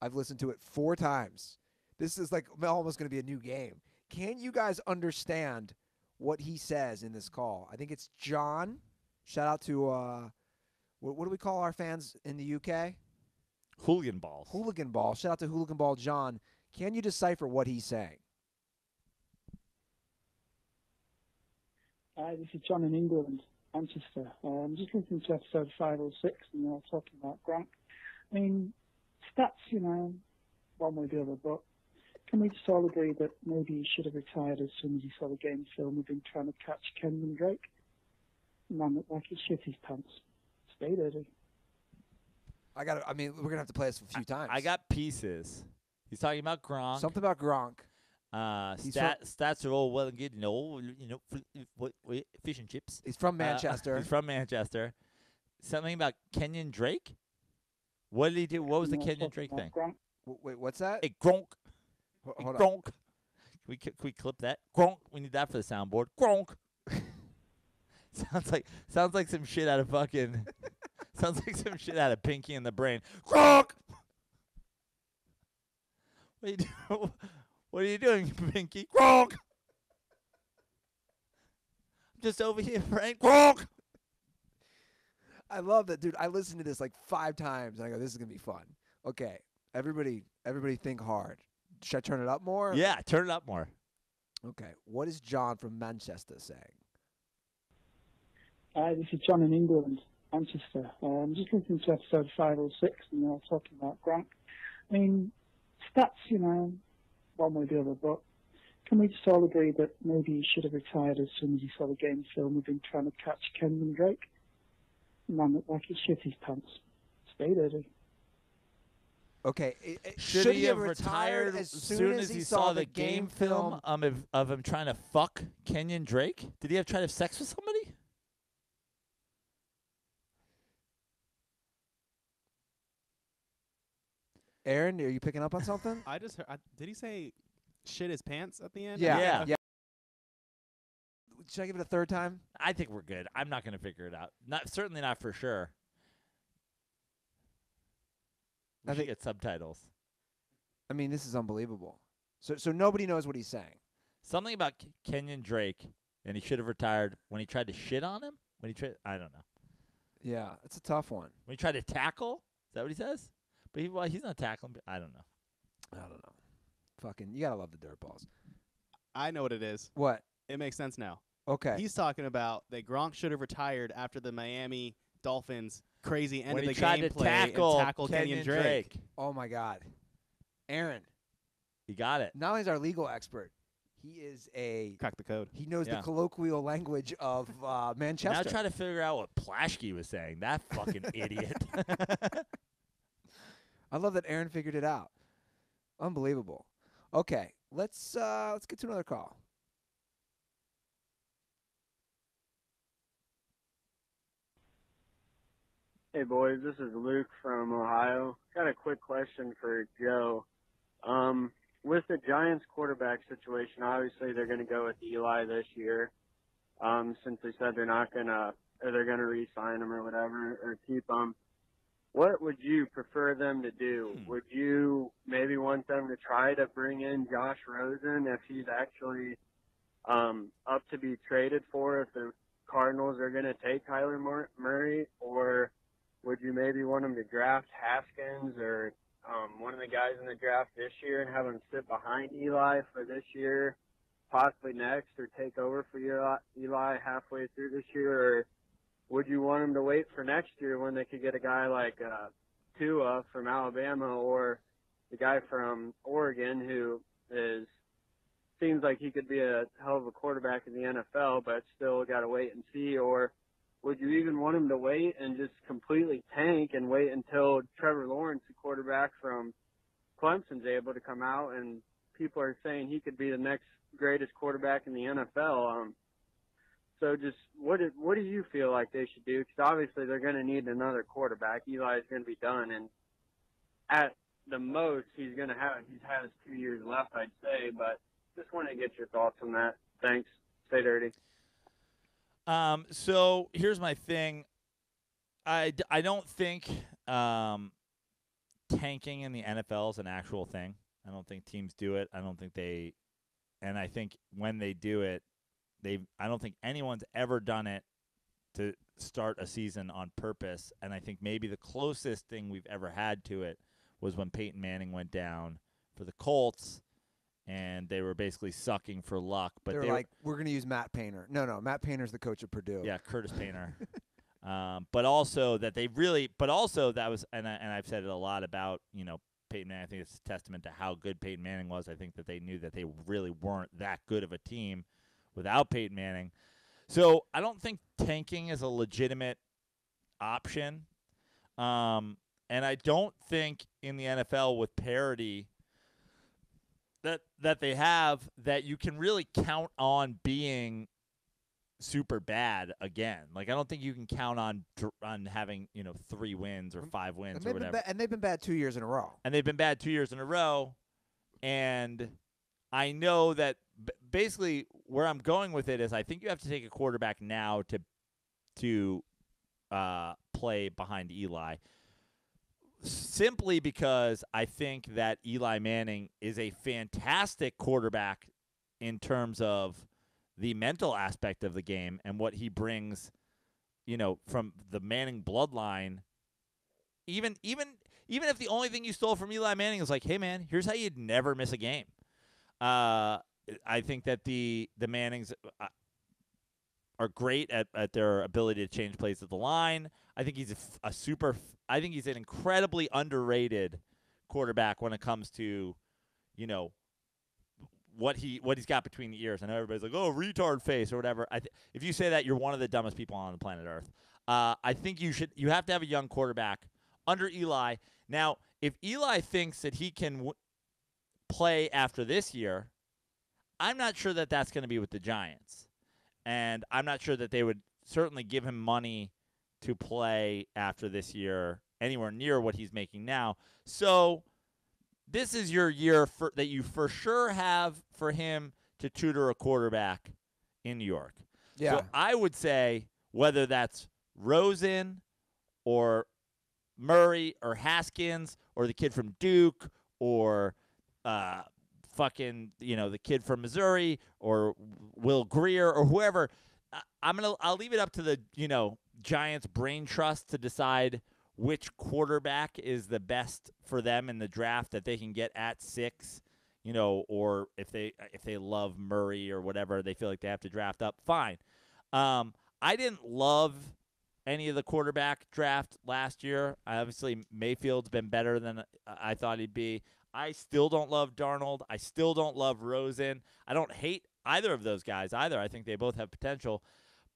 I've listened to it 4 times. This is like almost going to be a new game. Can you guys understand what he says in this call? I think it's John. Shout out to, what do we call our fans in the UK? Hooligan balls. Hooligan Ball. Shout out to Hooligan Ball John. Can you decipher what he's saying? Hi, this is John in England, Manchester. I'm just listening to episode 5 or 6, and you're talking about Gronk. I mean, stats, one way or the other, but can we just all agree that maybe he should have retired as soon as he saw the game film of him trying to catch Kenyon Drake? Man looked like he shit his pants. Stay there, dude. We're going to have to play this a few times. I got pieces. He's talking about Gronk. Something about Gronk. Stats are all well and good, fish and chips. He's from Manchester. He's from Manchester. Something about Kenyon Drake? What did he do? What was the Kenyon Drake thing? Gronk. Wait, what's that? Hey, Gronk. Hold on. Gronk. Can we clip that? Gronk. We need that for the soundboard. Gronk. sounds like some shit out of fucking. Sounds like some shit out of Pinky and the Brain. Gronk. What are you doing, Pinky? Gronk. I'm just over here, Frank. Gronk. I love that, dude. I listened to this like 5 times, and I go, "This is gonna be fun." Okay, everybody, think hard. Should I turn it up more? Yeah, turn it up more. Okay. What is John from Manchester saying? Hi, this is John in England, Manchester. I'm just listening to episode 5 or 6, and you're talking about Gronk. I mean, stats, one way or the other, but can we just all agree that maybe he should have retired as soon as he saw the game film of him trying to catch Kenyon Drake? Man looked like he shit his pants. Stay there, dude. Okay. Should he have retired as soon as he saw the game film of him trying to fuck Kenyon Drake? Did he have tried to have sex with somebody? Aaron, are you picking up on something? I just heard. Did he say shit his pants at the end? Yeah. Should I give it a third time? I think we're good. I'm not going to figure it out. Certainly not for sure. I think it's subtitles. I mean, this is unbelievable. So nobody knows what he's saying. Something about Kenyon Drake, and he should have retired when he tried to shit on him. I don't know. Yeah, it's a tough one. When he tried to tackle, is that what he says? But he's not tackling. I don't know. Fucking, you gotta love the dirt balls. I know what it is. What? It makes sense now. Okay. He's talking about that Gronk should have retired after the Miami Dolphins crazy end when of the he tried game to play tackle and tackle Kenyon Drake. Oh my God, Aaron. He got it. Not only is our legal expert, he is Crack the code. He knows the colloquial language of Manchester. Now try to figure out what Plaschke was saying. That fucking idiot. I love that Aaron figured it out. Unbelievable. Okay, let's get to another call. Hey boys, this is Luke from Ohio. Got a quick question for Joe. With the Giants quarterback situation, obviously they're going to go with Eli this year, since they said they're going to re-sign him or whatever, or keep him. What would you prefer them to do? Would you maybe want them to try to bring in Josh Rosen if he's actually up to be traded for, if the Cardinals are going to take Kyler Murray, or would you maybe want them to draft Haskins or one of the guys in the draft this year and have him sit behind Eli for this year, possibly next, or take over for Eli halfway through this year? Or would you want him to wait for next year when they could get a guy like Tua from Alabama or the guy from Oregon who seems like he could be a hell of a quarterback in the NFL, but still got to wait and see? Or would you even want him to wait and just completely tank and wait until Trevor Lawrence, the quarterback from Clemson's, able to come out and people are saying he could be the next greatest quarterback in the NFL? So just what do you feel like they should do? Because obviously they're going to need another quarterback. Eli's going to be done, and at the most he's had his 2 years left, I'd say. But just want to get your thoughts on that. Thanks. Stay dirty. So here's my thing. I don't think tanking in the NFL is an actual thing. I don't think teams do it. I don't think and I think when they do it, I don't think anyone's ever done it to start a season on purpose. And I think maybe the closest thing we've ever had to it was when Peyton Manning went down for the Colts, and they were basically sucking for luck. But They're like, we're going to use Matt Painter. No, Matt Painter's the coach of Purdue. Yeah, Curtis Painter. But also that that was, and I've said it a lot about, Peyton Manning. I think it's a testament to how good Peyton Manning was. I think that they knew that they really weren't that good of a team without Peyton Manning. So I don't think tanking is a legitimate option. And I don't think in the NFL with parity that they have that you can really count on being super bad again. Like, I don't think you can count on having 3 wins or 5 wins or whatever. And they've been bad 2 years in a row. And I know that basically where I'm going with it is I think you have to take a quarterback now to play behind Eli, simply because I think that Eli Manning is a fantastic quarterback in terms of the mental aspect of the game and what he brings, from the Manning bloodline. Even if the only thing you stole from Eli Manning is like, hey man, here's how you'd never miss a game. I think that the Mannings are great at their ability to change plays at the line. I think he's I think he's an incredibly underrated quarterback when it comes to, what he's got between the ears. I know everybody's like, oh, retard face or whatever. If you say that, you're one of the dumbest people on the planet Earth. I think you have to have a young quarterback under Eli. Now, if Eli thinks that he can play after this year, I'm not sure that that's going to be with the Giants. And I'm not sure that they would certainly give him money to play after this year anywhere near what he's making now. So this is your year that you for sure have for him to tutor a quarterback in New York. Yeah. So I would say whether that's Rosen or Murray or Haskins or the kid from Duke or the kid from Missouri or Will Grier or whoever, I'll leave it up to the Giants brain trust to decide which quarterback is the best for them in the draft that they can get at 6, or if they love Murray or whatever, they feel like they have to draft up, fine. I didn't love any of the quarterback draft last year. Obviously, Mayfield's been better than I thought he'd be. I still don't love Darnold. I still don't love Rosen. I don't hate either of those guys either. I think they both have potential.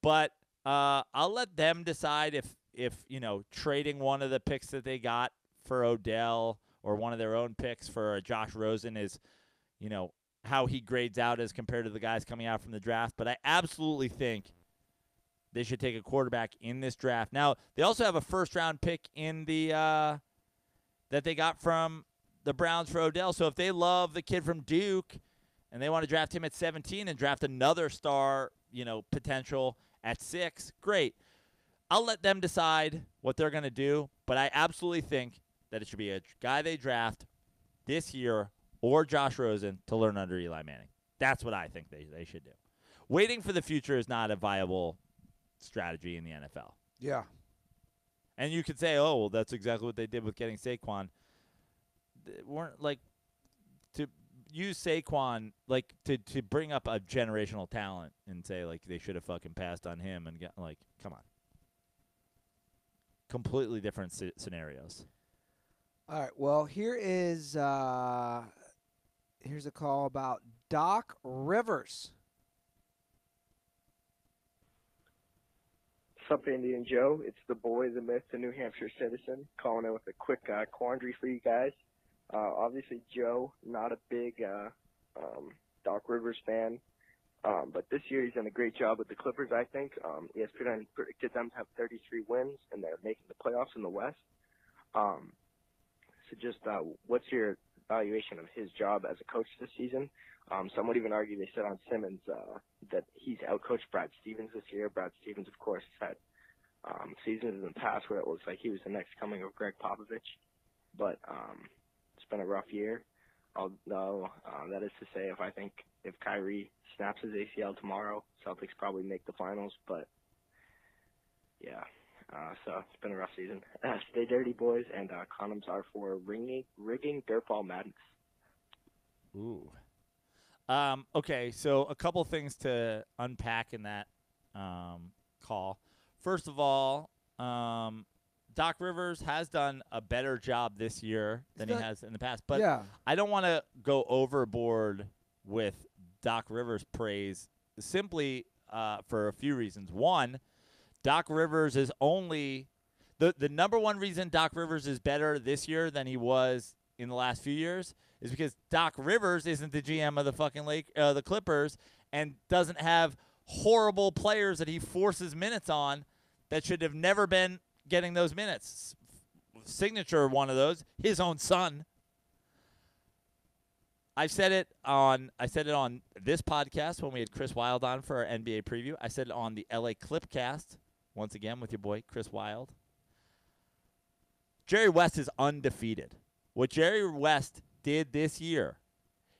But I'll let them decide if trading one of the picks that they got for Odell or one of their own picks for Josh Rosen is, how he grades out as compared to the guys coming out from the draft. But I absolutely think they should take a quarterback in this draft. Now, they also have a first-round pick in the that they got from the Browns for Odell. So if they love the kid from Duke and they want to draft him at 17 and draft another star, potential at 6, great. I'll let them decide what they're going to do, but I absolutely think that it should be a guy they draft this year or Josh Rosen to learn under Eli Manning. That's what I think they should do. Waiting for the future is not a viable strategy in the NFL. Yeah. And you could say, oh, well, that's exactly what they did with getting Saquon. They weren't like to use Saquon like to bring up a generational talent and say like they should have fucking passed on him and come on. Completely different scenarios. All right. Well, here's a call about Doc Rivers. What's up, Andy and Joe? It's the boy, the myth, the New Hampshire citizen, calling in with a quick quandary for you guys. Obviously, Joe, not a big Doc Rivers fan. But this year he's done a great job with the Clippers, I think. ESPN predicted them to have 33 wins, and they're making the playoffs in the West. So just what's your evaluation of his job as a coach this season? Some would even argue, they said on Simmons, that he's outcoached Brad Stevens this year. Brad Stevens, of course, had seasons in the past where it looks like he was the next coming of Greg Popovich. But it's been a rough year. Although that is to say, if Kyrie snaps his ACL tomorrow, Celtics probably make the finals. But yeah, so it's been a rough season. Stay dirty, boys, and condoms are for rigging dirtball madness. Ooh. Okay, so a couple things to unpack in that call. First of all, Doc Rivers has done a better job this year than he has in the past. But yeah. I don't want to go overboard with Doc Rivers' praise simply for a few reasons. One, Doc Rivers is only the number one reason Doc Rivers is better this year than he was in the last few years is because Doc Rivers isn't the GM of the fucking the Clippers and doesn't have horrible players that he forces minutes on that should have never been getting those minutes. Signature one of those, his own son. I said it on this podcast when we had Chris Wilde on for our NBA preview. I said it on the LA Clipcast, once again with your boy Chris Wilde. Jerry West is undefeated. What Jerry West did this year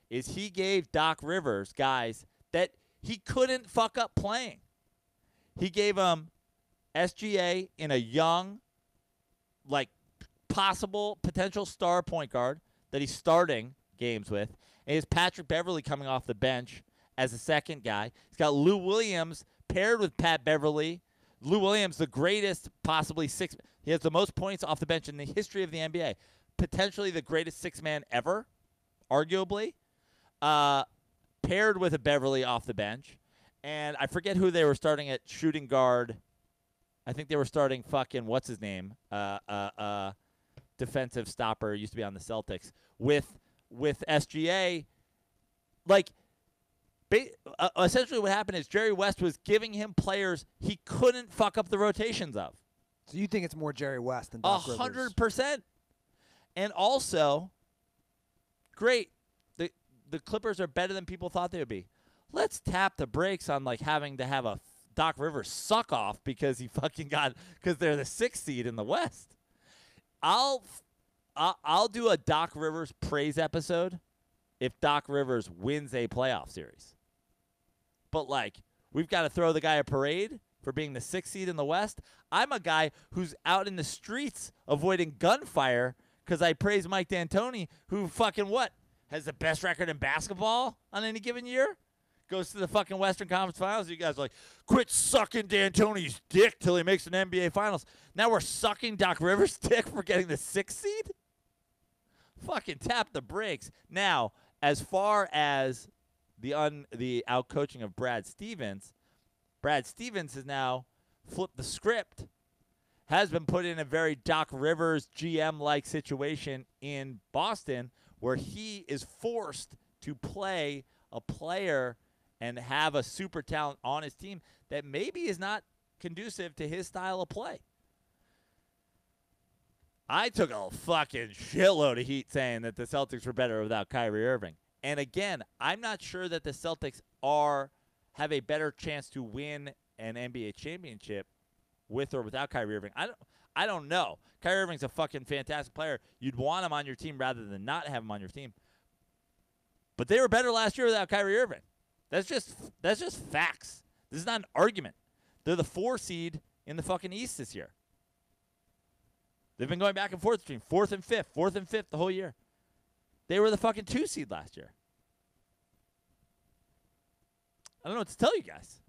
is he gave Doc Rivers guys that he couldn't fuck up playing. He gave him SGA in a young, potential star point guard that he's starting games with. And he has Patrick Beverley coming off the bench as a second guy. He's got Lou Williams paired with Pat Beverley. Lou Williams, the greatest, possibly he has the most points off the bench in the history of the NBA. Potentially the greatest six-man ever, arguably. Paired with a Beverley off the bench. And I forget who they were starting at shooting guard. I think they were starting fucking, what's his name? Defensive stopper, used to be on the Celtics. With SGA, essentially what happened is Jerry West was giving him players he couldn't fuck up the rotations of. So you think it's more Jerry West than Doc Rivers? 100%. And also, great, the Clippers are better than people thought they would be. Let's tap the brakes on having to have a Doc Rivers suck off because they're the 6th seed in the West. I'll do a Doc Rivers praise episode if Doc Rivers wins a playoff series. But we've got to throw the guy a parade for being the 6th seed in the West. I'm a guy who's out in the streets avoiding gunfire because I praise Mike D'Antoni, who has the best record in basketball on any given year. Goes to the fucking Western Conference Finals. You guys are like, quit sucking D'Antoni's dick till he makes an NBA Finals. Now we're sucking Doc Rivers' dick for getting the 6th seed? Fucking tap the brakes. Now, as far as the outcoaching of Brad Stevens has now flipped the script, has been put in a very Doc Rivers GM-like situation in Boston where he is forced to play a player and have a super talent on his team that maybe is not conducive to his style of play. I took a fucking shitload of heat saying that the Celtics were better without Kyrie Irving. And again, I'm not sure that the Celtics have a better chance to win an NBA championship with or without Kyrie Irving. I don't know. Kyrie Irving's a fucking fantastic player. You'd want him on your team rather than not have him on your team. But they were better last year without Kyrie Irving. That's just facts. This is not an argument. They're the 4 seed in the fucking East this year. They've been going back and forth between 4th and 5th the whole year. They were the fucking 2 seed last year. I don't know what to tell you guys.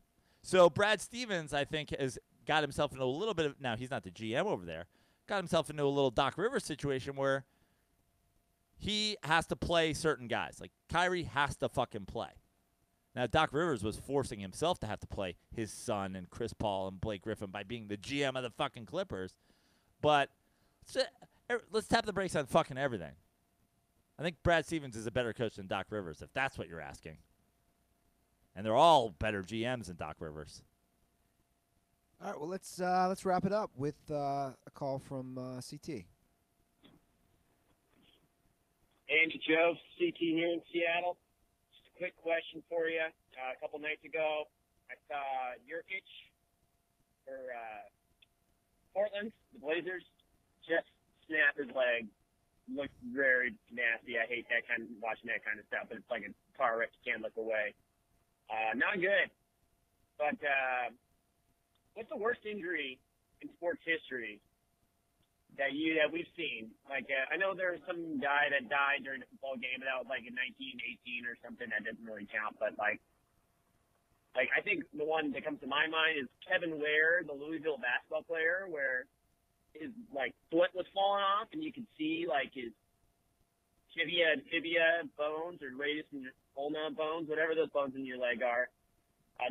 So Brad Stevens, I think, has got himself into a little bit of, now he's not the GM over there, got himself into a little Doc Rivers situation where he has to play certain guys. Like Kyrie has to fucking play. Now Doc Rivers was forcing himself to have to play his son and Chris Paul and Blake Griffin by being the GM of the fucking Clippers. But let's tap the brakes on fucking everything. I think Brad Stevens is a better coach than Doc Rivers, if that's what you're asking. And they're all better GMs than Doc Rivers. All right, well, let's wrap it up with a call from CT. Andy Joe, CT here in Seattle. Just a quick question for you. A couple nights ago, I saw Jurkic for Portland, the Blazers, just snap his leg. Looked very nasty. I hate watching that kind of stuff, but it's like a car wreck you can't look away. Not good. But what's the worst injury in sports history that we've seen? Like, I know there was some guy that died during a football game, but that was like in 1918 or something. That didn't really count. But like I think the one that comes to my mind is Kevin Ware, the Louisville basketball player, where his like foot was falling off, and you could see like his tibia bones or radius and ulna bones, whatever those bones in your leg are,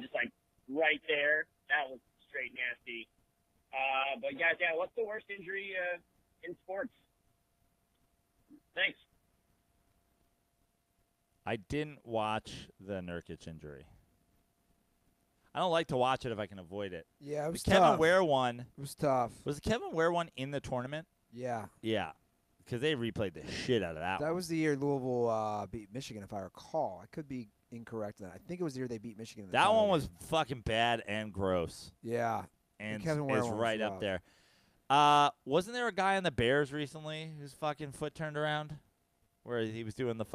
just like right there. That was straight nasty. But guys, yeah, what's the worst injury in sports? Thanks. I didn't watch the Nurkic injury. I don't like to watch it if I can avoid it. Yeah, it was the tough. Kevin Ware one. It was tough. Was the Kevin Ware one in the tournament? Yeah. Yeah, because they replayed the shit out of that one. That was the year Louisville beat Michigan, if I recall. I could be incorrect on that. I think it was the year they beat Michigan. In the that title one was game. fucking bad and gross. Yeah. And Kevin Ware it's one was right up rough. there. Wasn't there a guy on the Bears recently whose fucking foot turned around? Where he was doing the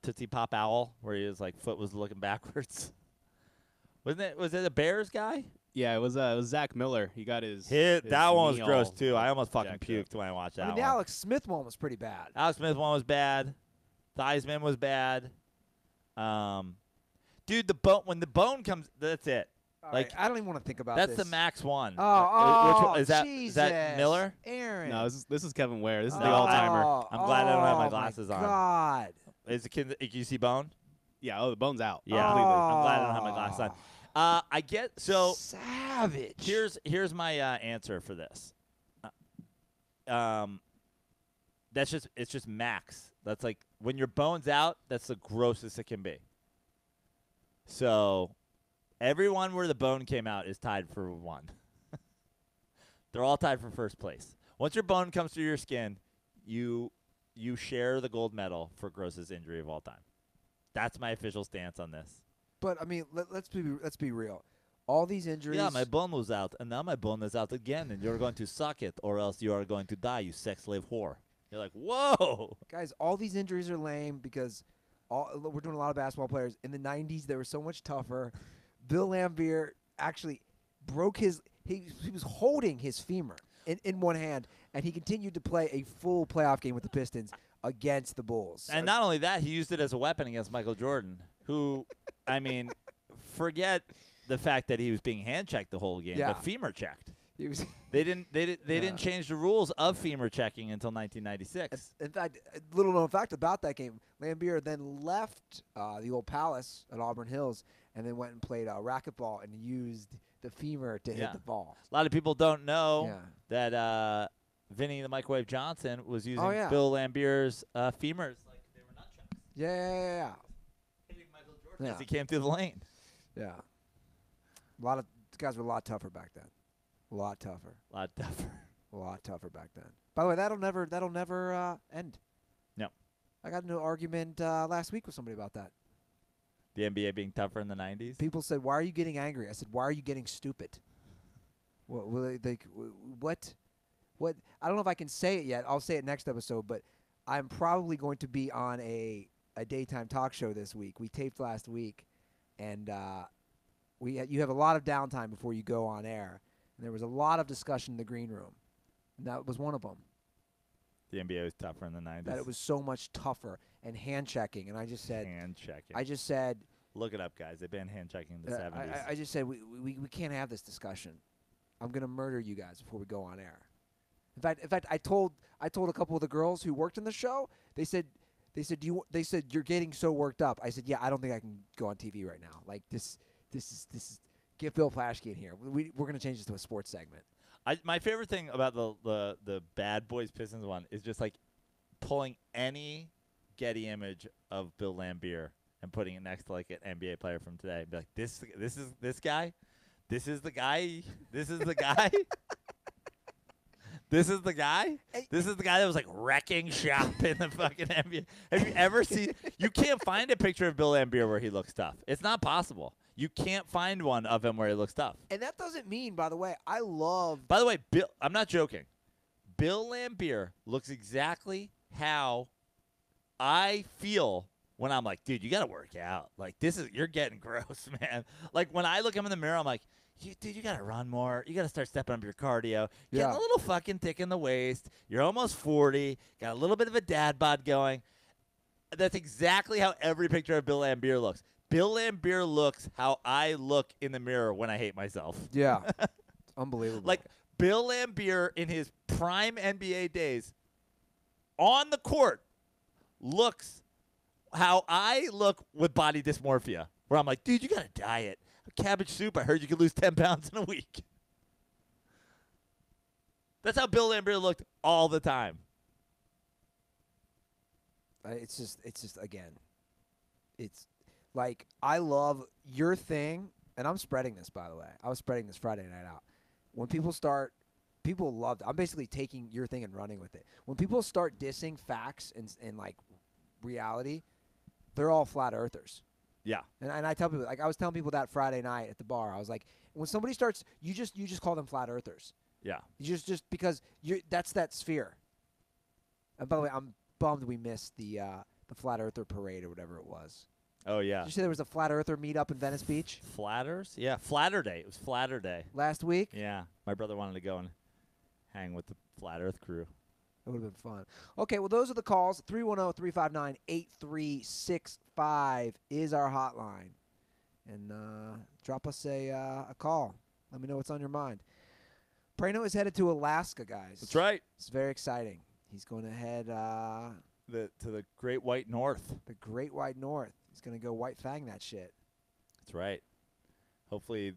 Tootsie Pop Owl, where his like foot was looking backwards. Was it a Bears guy? Yeah, it was Zach Miller. He got his That one was knee gross all too. I almost fucking jacked up. puked when I watched that I mean, one. the Alex Smith one was pretty bad. Alex Smith one was bad. Theismann was bad. Dude, when the bone comes, that's it. All Like, right, I don't even want to think about That's this. the max one. Oh, Which one, is Jesus. that Miller? Aaron. No, this is Kevin Ware. This is No, the all-timer. I'm glad I don't have my Oh, glasses on. God. Is the kid? Can you see bone? Yeah, the bone's out. Yeah, completely. I'm glad I don't have my glasses on. I get so. Savage. Here's my answer for this. It's just max. That's like when your bone's out. That's the grossest it can be. So, everyone where the bone came out is tied for one. They're all tied for first place. Once your bone comes through your skin, you share the gold medal for grossest injury of all time. That's my official stance on this. But I mean, let's be real. All these injuries. Yeah, my bone was out, and now my bone is out again, and you're going to suck it, or else you are going to die, you sex slave whore. You're like, whoa. Guys, all these injuries are lame because we're doing a lot of basketball players. In the 90s, they were so much tougher. Bill Laimbeer actually broke he was holding his femur in one hand, and he continued to play a full playoff game with the Pistons against the Bulls. And not only that, he used it as a weapon against Michael Jordan, who, I mean, forget the fact that he was being hand checked the whole game, Yeah. but femur checked. He was. They didn't change the rules of femur checking until 1996. In fact, a little known fact about that game, Laimbeer then left the old Palace at Auburn Hills and then went and played racquetball and used the femur to hit the ball. A lot of people don't know Yeah. that Vinny the Microwave Johnson was using yeah. Bill Laimbeer's femurs like they were nunchucks. Yeah. Hitting Michael Jordan Yeah. as he came through the lane. Yeah. A lot of guys were a lot tougher back then. A lot tougher. A lot tougher. A lot tougher back then. By the way, that'll never end. No. I got into an argument last week with somebody about that. The NBA being tougher in the 90s. People said, "Why are you getting angry?" I said, "Why are you getting stupid?" What? I don't know if I can say it yet. I'll say it next episode, but I'm probably going to be on a daytime talk show this week. We taped last week, and you have a lot of downtime before you go on air. And there was a lot of discussion in the green room, and that was one of them. The NBA was tougher in the 90s. That it was so much tougher and hand checking, and I just said, look it up, guys. They banned hand checking in the 70s. I just said we can't have this discussion. I'm gonna murder you guys before we go on air. In fact, I told a couple of the girls who worked in the show. They said you're getting so worked up. I said, yeah, I don't think I can go on TV right now. Like this is get Bill Plaschke in here. We're gonna change this to a sports segment. My favorite thing about the Bad Boys Pistons one is just like pulling any Getty image of Bill Laimbeer and putting it next to like an NBA player from today. Be like, this is this guy. This is the guy. This is the guy. This is the guy. This is the guy that was like wrecking shop in the fucking NBA. Have you ever seen? You can't find a picture of Bill Laimbeer where he looks tough. It's not possible. You can't find one of him where he looks tough. And that doesn't mean, by the way, I love. By the way, Bill, I'm not joking. Bill Laimbeer looks exactly how I feel when I'm like, dude, you got to work out. Like, you're getting gross, man. Like, when I look him in the mirror, I'm like, dude, you got to run more. You got to start stepping up your cardio. Getting a little fucking thick in the waist. You're almost 40. Got a little bit of a dad bod going. That's exactly how every picture of Bill Laimbeer looks. Bill Laimbeer looks how I look in the mirror when I hate myself. Yeah. Unbelievable. Like, Bill Laimbeer in his prime NBA days on the court looks how I look with body dysmorphia, where I'm like, dude, you got to diet. Cabbage soup, I heard you could lose 10 pounds in a week. That's how Bill Laimbeer looked all the time. It's just again, it's like, I love your thing, and I'm spreading this, by the way. I was spreading this Friday night out. When people loved it. I'm basically taking your thing and running with it. When people start dissing facts and like reality, they're all flat earthers. Yeah. And I tell people, like, I was telling people that Friday night at the bar. I was like, when somebody starts, you just call them flat earthers. Yeah. You just because that's that sphere. And by the way, I'm bummed we missed the flat earther parade or whatever it was. Oh, yeah. Did you say there was a flat earther meetup in Venice Beach? Flatters? Yeah, Flatter Day. It was Flatter Day. Last week? Yeah. My brother wanted to go and hang with the Flat Earth crew. That would have been fun. Okay, well, those are the calls. 310-359-8365 is our hotline. And drop us a call. Let me know what's on your mind. Praino is headed to Alaska, guys. That's right. It's very exciting. He's going to head to the Great White North. The Great White North. He's going to go white fang that shit. That's right. Hopefully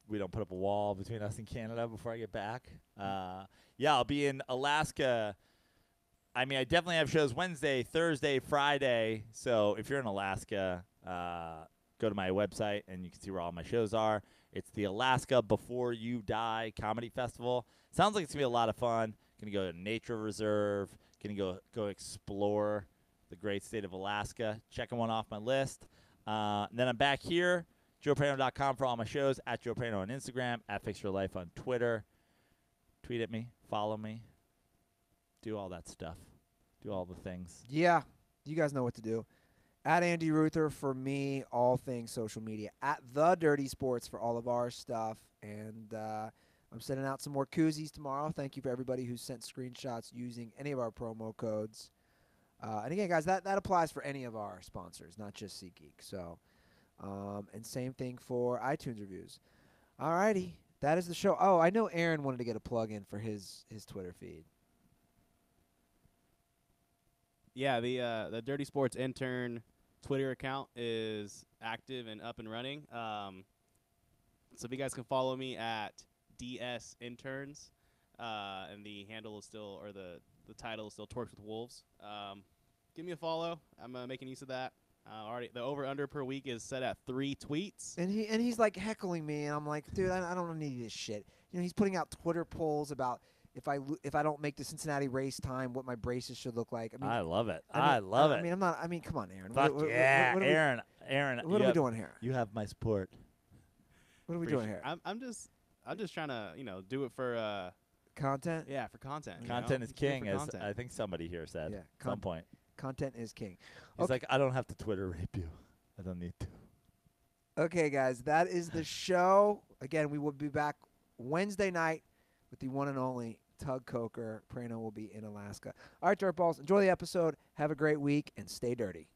we don't put up a wall between us and Canada before I get back. Yeah, I'll be in Alaska. I mean, I definitely have shows Wednesday, Thursday, Friday. So if you're in Alaska, go to my website and you can see where all my shows are. It's the Alaska Before You Die Comedy Festival. Sounds like it's going to be a lot of fun. Going to go to nature reserve. Going to go explore the great state of Alaska. Checking one off my list. And then I'm back here, joepraino.com for all my shows, at Joe Praino on Instagram, at Fix Your Life on Twitter. Tweet at me. Follow me. Do all that stuff. Do all the things. Yeah, you guys know what to do. At Andy Ruther for me, all things social media. At The Dirty Sports for all of our stuff. And I'm sending out some more koozies tomorrow. Thank you for everybody who sent screenshots using any of our promo codes. And again, guys, that applies for any of our sponsors, not just SeatGeek. So, and same thing for iTunes reviews. All righty, that is the show. Oh, I know Aaron wanted to get a plug in for his Twitter feed. Yeah, the Dirty Sports Intern Twitter account is active and up and running. So if you guys can follow me at DS Interns, and the handle is still, or the title is still Torques with Wolves. Give me a follow. I'm making use of that. Already, the over/under per week is set at 3 tweets. And he's like heckling me, and I'm like, dude, I don't need this shit. You know, he's putting out Twitter polls about if I don't make the Cincinnati race time, what my braces should look like. I mean, I love it. I love it. I mean, I'm not. I mean, come on, Aaron. Fuck yeah, Aaron. Aaron. What are we doing here? You have my support. What are we doing here? I'm just trying to do it for Content. Yeah, for content. Content is king, as content. I think somebody here said Yeah, at some point. Content is king. He's like, I don't have to Twitter rape you. I don't need to. Okay, guys, that is the show. Again, we will be back Wednesday night with the one and only Tug Coker. Praino will be in Alaska. All right, Dirtballs, enjoy the episode. Have a great week, and stay dirty.